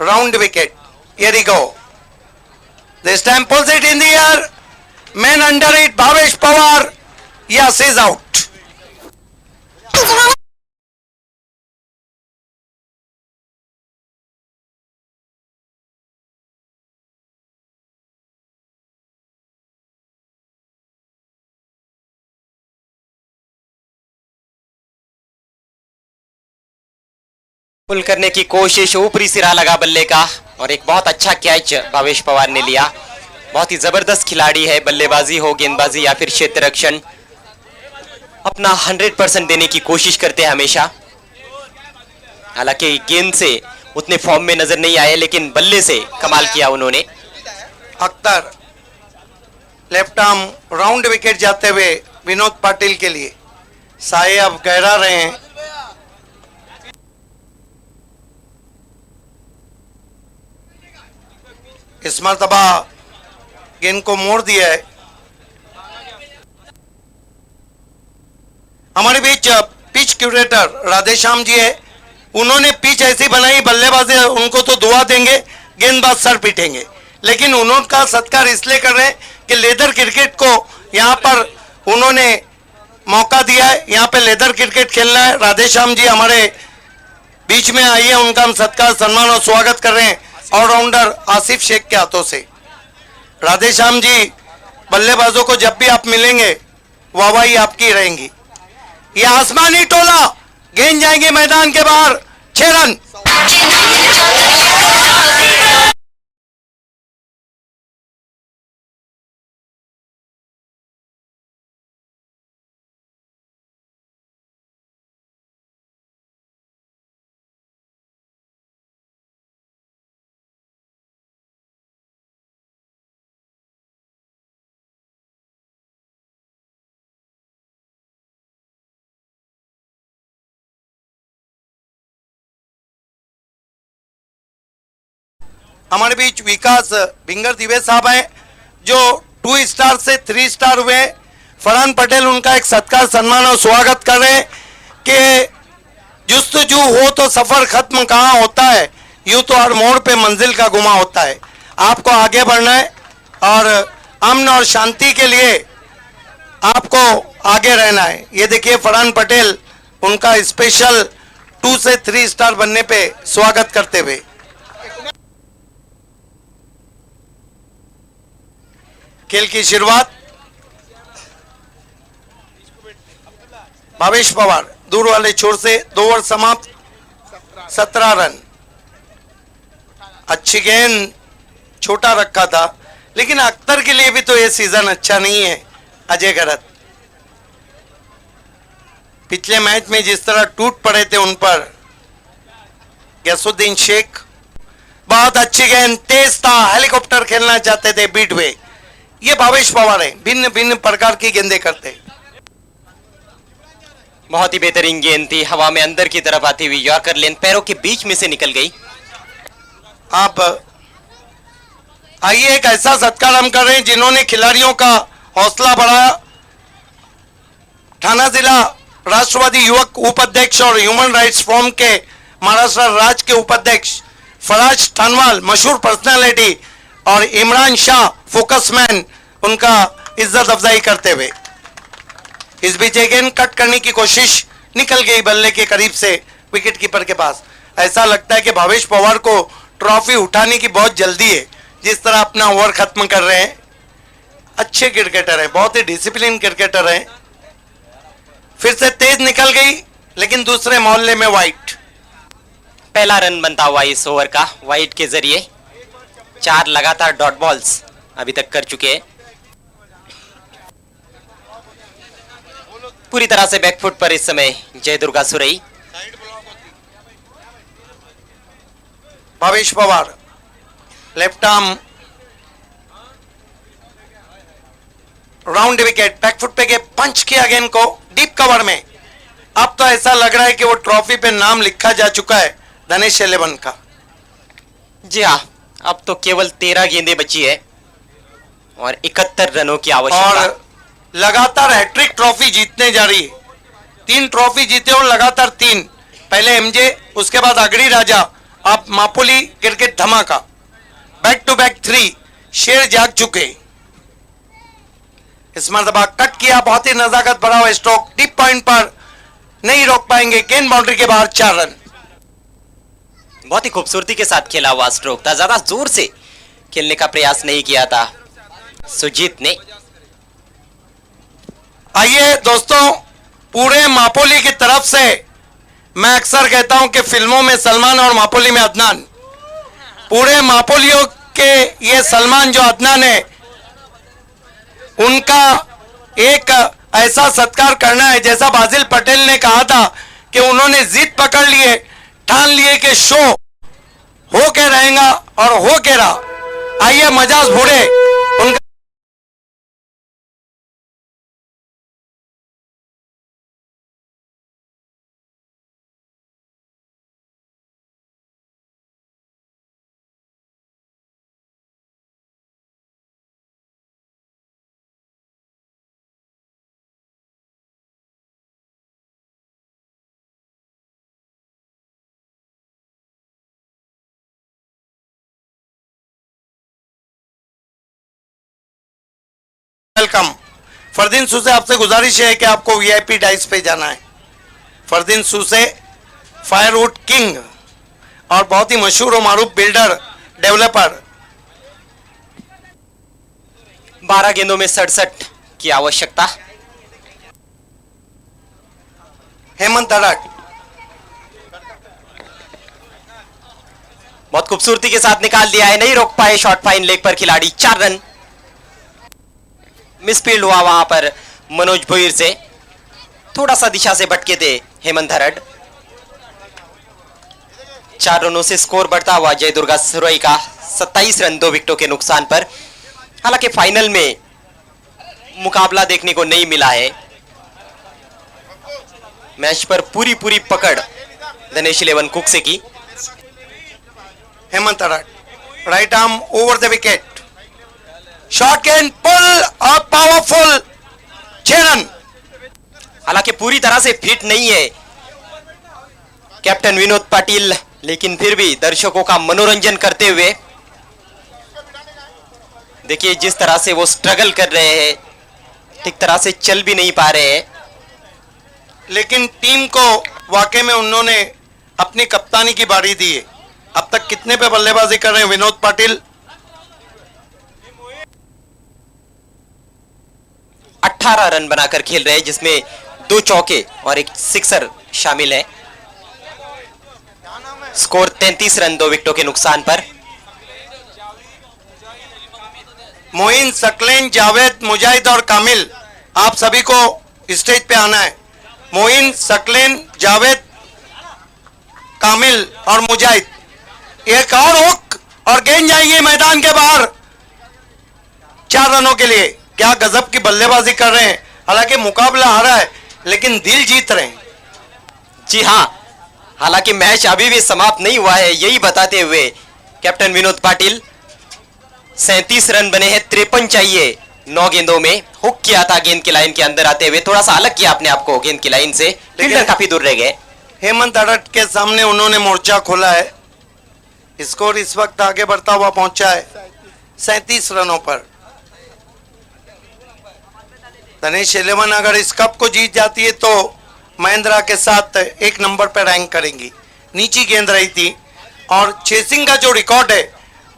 round wicket. Here he go. This time pulls it in the air. Man under it. Bhavesh Pawar. Yes, is out. पुल करने की कोशिश, ऊपरी सिरा लगा बल्ले का और एक बहुत अच्छा कैच भावेश पवार ने लिया। बहुत ही जबरदस्त खिलाड़ी है, बल्लेबाजी हो, गेंदबाजी या फिर क्षेत्र रक्षण, अपना 100% देने की कोशिश करते हैं हमेशा। हालांकि गेंद से उतने फॉर्म में नजर नहीं आए, लेकिन बल्ले से कमाल किया उन्होंने। Akhtar left arm round wicket जाते हुए विनोद पाटिल के लिए। साये अब गहरा रहे हैं। इस मर्तबा गेंद को मोड़ दिया है। हमारे बीच पिच क्यूरेटर राधेश्याम जी है। उन्होंने पिच ऐसी बनाई, बल्लेबाजी उनको तो दुआ देंगे, गेंदबाज सर पीटेंगे, लेकिन उनका सत्कार इसलिए कर रहे हैं कि लेदर क्रिकेट को यहाँ पर उन्होंने मौका दिया है। यहाँ पे लेदर क्रिकेट खेलना है। राधेश्याम जी हमारे बीच में आइए, उनका हम सत्कार सम्मान और स्वागत कर रहे हैं ऑलराउंडर आसिफ शेख के हाथों से। राधेश्याम जी, बल्लेबाजों को जब भी आप मिलेंगे वाहवाही आपकी रहेंगी। ये आसमानी टोला, गेंद जाएंगे मैदान के बाहर, 6 रन। हमारे बीच विकास भिंगर दिवे साहब हैं जो 2 स्टार से 3 स्टार हुए। फरहान पटेल उनका एक सत्कार सम्मान और स्वागत कर रहे हैं कि जुस्तजू हो तो सफर खत्म कहाँ होता है, यूं तो हर मोड़ पे मंजिल का गुमा होता है। आपको आगे बढ़ना है और अमन और शांति के लिए आपको आगे रहना है। ये देखिए फरहान पटेल उनका स्पेशल 2 से 3 स्टार बनने पे स्वागत करते हुए। खेल की शुरुआत भावेश पवार दूर वाले छोर से 2 ओवर समाप्त, 17 रन। अच्छी गेंद, छोटा रखा था, लेकिन अख्तर के लिए भी तो ये सीजन अच्छा नहीं है। अजय गरत पिछले मैच में जिस तरह टूट पड़े थे उन पर। गैसुद्दीन शेख बहुत अच्छी गेंद, तेज था, हेलीकॉप्टर खेलना चाहते थे बीट वे। ये भावेश पवार है, भिन्न भिन्न प्रकार की गेंदें करते। बहुत ही बेहतरीन गेंद थी, हवा में अंदर की तरफ आती हुई यॉर्कर लेन पैरों के बीच में से निकल गई। आप आइए एक ऐसा सत्कार हम कर रहे हैं जिन्होंने खिलाड़ियों का हौसला बढ़ाया। थाना जिला राष्ट्रवादी युवक उपाध्यक्ष और ह्यूमन राइट्स फोरम के महाराष्ट्र राज्य के उपाध्यक्ष फराज थानवाल, मशहूर पर्सनालिटी, और इमरान शाह फोकसमैन, उनका इज्जत अफजाई करते हुए। इस बीच एक गेंद कट करने की कोशिश, निकल गई बल्ले के करीब से विकेट कीपर के पास। ऐसा लगता है कि भावेश पवार को ट्रॉफी उठाने की बहुत जल्दी है, जिस तरह अपना ओवर खत्म कर रहे हैं। अच्छे क्रिकेटर हैं, बहुत ही डिसिप्लिन क्रिकेटर हैं। फिर से तेज निकल गई, लेकिन दूसरे मोहल्ले में वाइट। पहला रन बनता हुआ इस ओवर का वाइट के जरिए। 4 लगातार डॉट बॉल्स अभी तक कर चुके हैं। पूरी तरह से बैकफुट पर इस समय जय Durga Surai. Bhavesh Pawar left arm round wicket, back foot पे के पंच किया गेंद को डीप कवर में। अब तो ऐसा लग रहा है कि वो ट्रॉफी पे नाम लिखा जा चुका है धनेश 11 का। जी हाँ, अब तो केवल 13 गेंदें बची है और 71 रनों की आवश्यकता। और लगातार हैट्रिक ट्रॉफी जीतने जा रही है। 3 ट्रॉफी जीते और लगातार 3, पहले एमजे, उसके बाद अगड़ी राजा, अब मापोली क्रिकेट धमाका। बैक टू बैक 3 शेर जाग चुके। इस मरतबा कट किया, बहुत ही नजाकत भरा हुआ स्ट्रोक, डीप पॉइंट पर नहीं रोक पाएंगे। गेंद बाउंड्री के बाहर, 4 रन। बहुत ही खूबसूरती के साथ खेला हुआ स्ट्रोक था, ज्यादा जोर से खेलने का प्रयास नहीं किया था सुजीत ने। आइए दोस्तों, पूरे मापोली की तरफ से मैं अक्सर कहता हूं कि फिल्मों में सलमान और मापोली में अदनान, पूरे मापोलियों के ये सलमान जो अदनान है, उनका एक ऐसा सत्कार करना है जैसा बाजिल पटेल ने कहा था कि उन्होंने जिद पकड़ लिए, ठान लिए कि शो हो के रहेगा और हो के रहा। आइए मजाज भूड़े उनका वेलकम। फरदीन सू से आपसे गुजारिश है कि आपको वीआईपी डाइस पे जाना है। फरदीन सू से फायरवुड किंग और बहुत ही मशहूर और मारूफ बिल्डर डेवलपर। 12 गेंदों में 67 की आवश्यकता। हेमंत अड़क बहुत खूबसूरती के साथ निकाल दिया है, नहीं रोक पाए शॉर्ट फाइन लेग पर खिलाड़ी। 4 रन। मिसफील्ड हुआ वहां पर मनोज भोईर से, थोड़ा सा दिशा से भटके थे हेमंत हरड। 4 रनों से स्कोर बढ़ता हुआ जय दुर्गा सुरई का 27 रन 2 विकेटों के नुकसान पर। हालांकि फाइनल में मुकाबला देखने को नहीं मिला है। मैच पर पूरी पकड़ दिनेश 11 कुक से की। Hemant अड़क right arm over the wicket. Shot can pull or powerful 6 run. हालांकि पूरी तरह से फिट नहीं है कैप्टन विनोद पाटिल, लेकिन फिर भी दर्शकों का मनोरंजन करते हुए देखिए जिस तरह से वो स्ट्रगल कर रहे हैं, ठीक तरह से चल भी नहीं पा रहे हैं। लेकिन टीम को वाकई में उन्होंने अपनी कप्तानी की बारी दी है। अब तक कितने पे बल्लेबाजी कर रहे हैं विनोद पाटिल? 18 रन बनाकर खेल रहे हैं, जिसमें 2 चौके और 1 सिक्सर शामिल है। स्कोर 33 रन 2 विकेटों के नुकसान पर। मोइन, सकलेन, जावेद, मुजाहिद और कामिल, आप सभी को स्टेज पे आना है। मोइन, सकलेन, जावेद, कामिल और मुजाहिद। एक और हुक और गेंद जाएगी मैदान के बाहर 4 रनों के लिए। क्या गजब की बल्लेबाजी कर रहे हैं। हालांकि मुकाबला हारा है लेकिन दिल जीत रहे हैं। जी हां, हालांकि मैच अभी भी समाप्त नहीं हुआ है, यही बताते हुए कैप्टन विनोद पाटिल 37 रन बने हैं, 53 चाहिए 9 गेंदों में। हुक किया था गेंद की लाइन के अंदर आते हुए, थोड़ा सा अलग किया अपने आप को गेंद की लाइन से, फील्डर काफी दूर रह गए। हेमंत अडट के सामने उन्होंने मोर्चा खोला है। स्कोर इस वक्त आगे बढ़ता हुआ पहुंचा है 37 रनों पर। धनेश 11 अगर इस कप को जीत जाती है तो महिंद्रा के साथ 1 नंबर पर रैंक करेंगी। नीची गेंद रही थी और चेसिंग का जो रिकॉर्ड है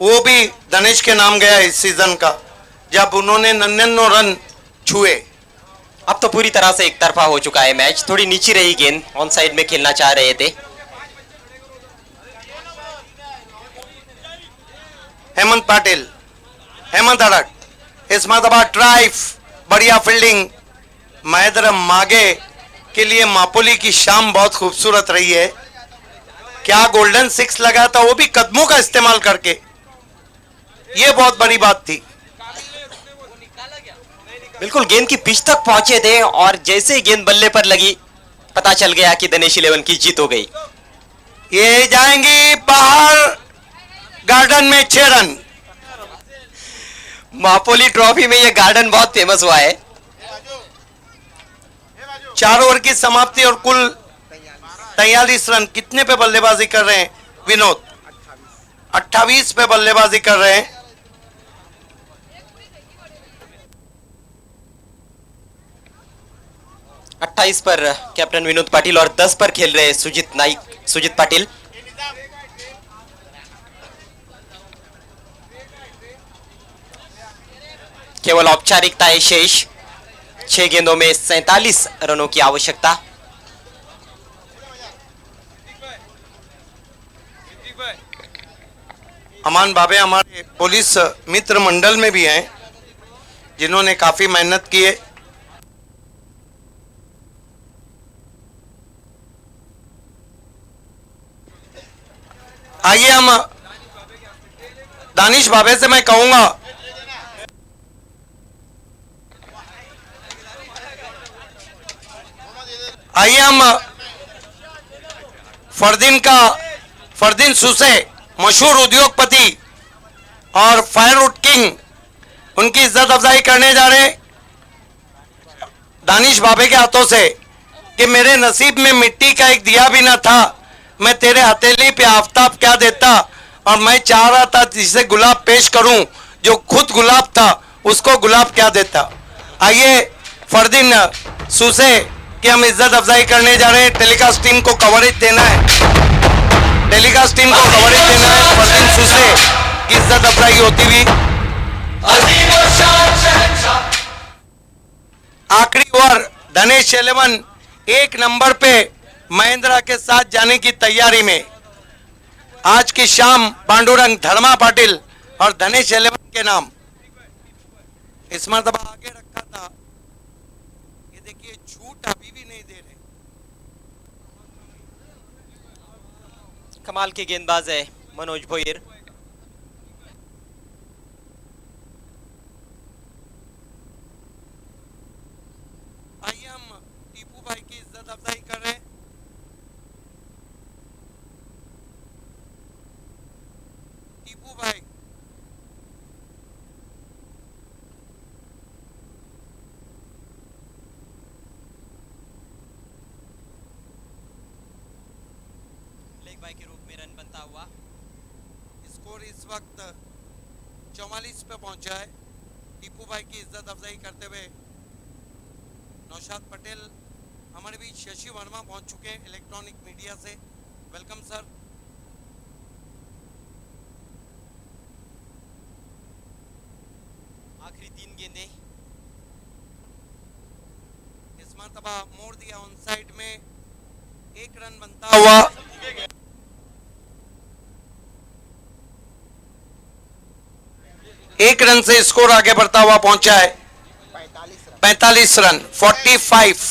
वो भी धनेश के नाम गया इस सीजन का, जब उन्होंने 99 रन छुए। अब तो पूरी तरह से एक तरफा हो चुका है मैच, थोड़ी नीची रही गेंद, ऑन साइड में खेलना चाह रहे थे। हेमंत पाटिल, हेमंत अडट, इस मरतबा ड्राइव, बढ़िया फील्डिंग। महेंद्र मागे के लिए मापोली की शाम बहुत खूबसूरत रही है। क्या गोल्डन 6 लगा था, वो भी कदमों का इस्तेमाल करके, ये बहुत बड़ी बात थी। बिल्कुल गेंद की पिच तक पहुंचे थे और जैसे ही गेंद बल्ले पर लगी पता चल गया कि दिनेश 11 की जीत हो गई। ये जाएंगी बाहर गार्डन में 6 रन। मापोली ट्रॉफी में ये गार्डन बहुत फेमस हुआ है। 4 ओवर की समाप्ति और कुल 43 रन। कितने पे बल्लेबाजी कर रहे हैं विनोद? 28 पे बल्लेबाजी कर रहे हैं। अट्ठाईस पर कैप्टन विनोद पाटिल और 10 पर खेल रहे सुजीत पाटिल। केवल औपचारिकताएं शेष, 6 गेंदों में 47 रनों की आवश्यकता। अमान बाबे हमारे पुलिस मित्र मंडल में भी हैं जिन्होंने काफी मेहनत की है। आइए हम दानिश बाबे से मैं कहूंगा आइए हम फरदीन सुसे, मशहूर उद्योगपति और फायरवुड किंग, उनकी इज्जत अफजाई करने जा रहे दानिश बाबे के हाथों से कि मेरे नसीब में मिट्टी का एक दिया भी ना था, मैं तेरे हथेली पे आफताब क्या देता, और मैं चाह रहा था जिसे गुलाब पेश करूं, जो खुद गुलाब था उसको गुलाब क्या देता। आइए फरदीन सुसे कि हम इज्जत अफजाई करने जा रहे हैं। टेलीकास्ट टीम को कवरेज देना है, टेलीकास्ट टीम को कवरेज देना है। फरदीन सुसे की इज्जत अफजाई होती हुई आखिरी ओवर धनेश 11 1 नंबर पे महिंद्रा के साथ जाने की तैयारी में। आज की शाम पांडुरंग, धर्मा पाटिल और धनेश 11 के नाम इस मरतबा आगे रखा था। ये देखिए झूठ अभी भी नहीं दे रहे। कमाल के गेंदबाज है मनोज भोईर। आइए हम टीपू भाई की इज्जत अफजाई कर रहे हैं। टीपू भाई भाई के रूप में रन बनता हुआ। स्कोर इस वक्त 44 पे पहुंचा है। टीपू भाई की इज्जत अफजाई करते हुए नौशाद पटेल हमारे बीच शशि वर्मा पहुंच चुके हैं इलेक्ट्रॉनिक मीडिया से। Welcome sir. आखिरी 3 गेंदें। इस मरतबा मोड़ दिया ऑन साइड में, 1 रन बनता हुआ। एक रन से स्कोर आगे बढ़ता हुआ पहुंचा है 45 रन 45।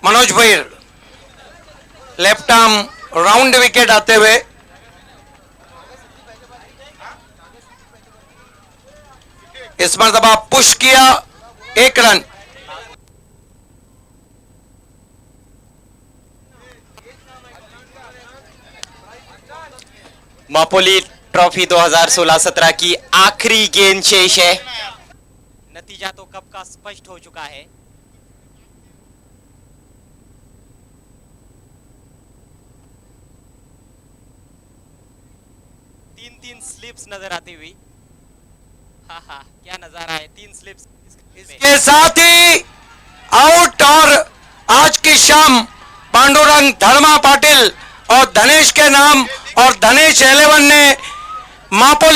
मनोज भाई लेफ्ट आर्म राउंड विकेट आते हुए इस मरतबा पुश किया, 1 रन। मापोली ट्रॉफी 2016-17 की आखिरी गेंद शेष है। नतीजा तो कब का स्पष्ट हो चुका है। 3 स्लिप्स नजर आती हुई। हाँ, क्या नजारा है, 3 स्लिप्स। इसके साथ ही आउट। और आज की शाम पांडुरंग धर्मा पाटिल और धनेश के नाम और धनेश 11 ने मापोली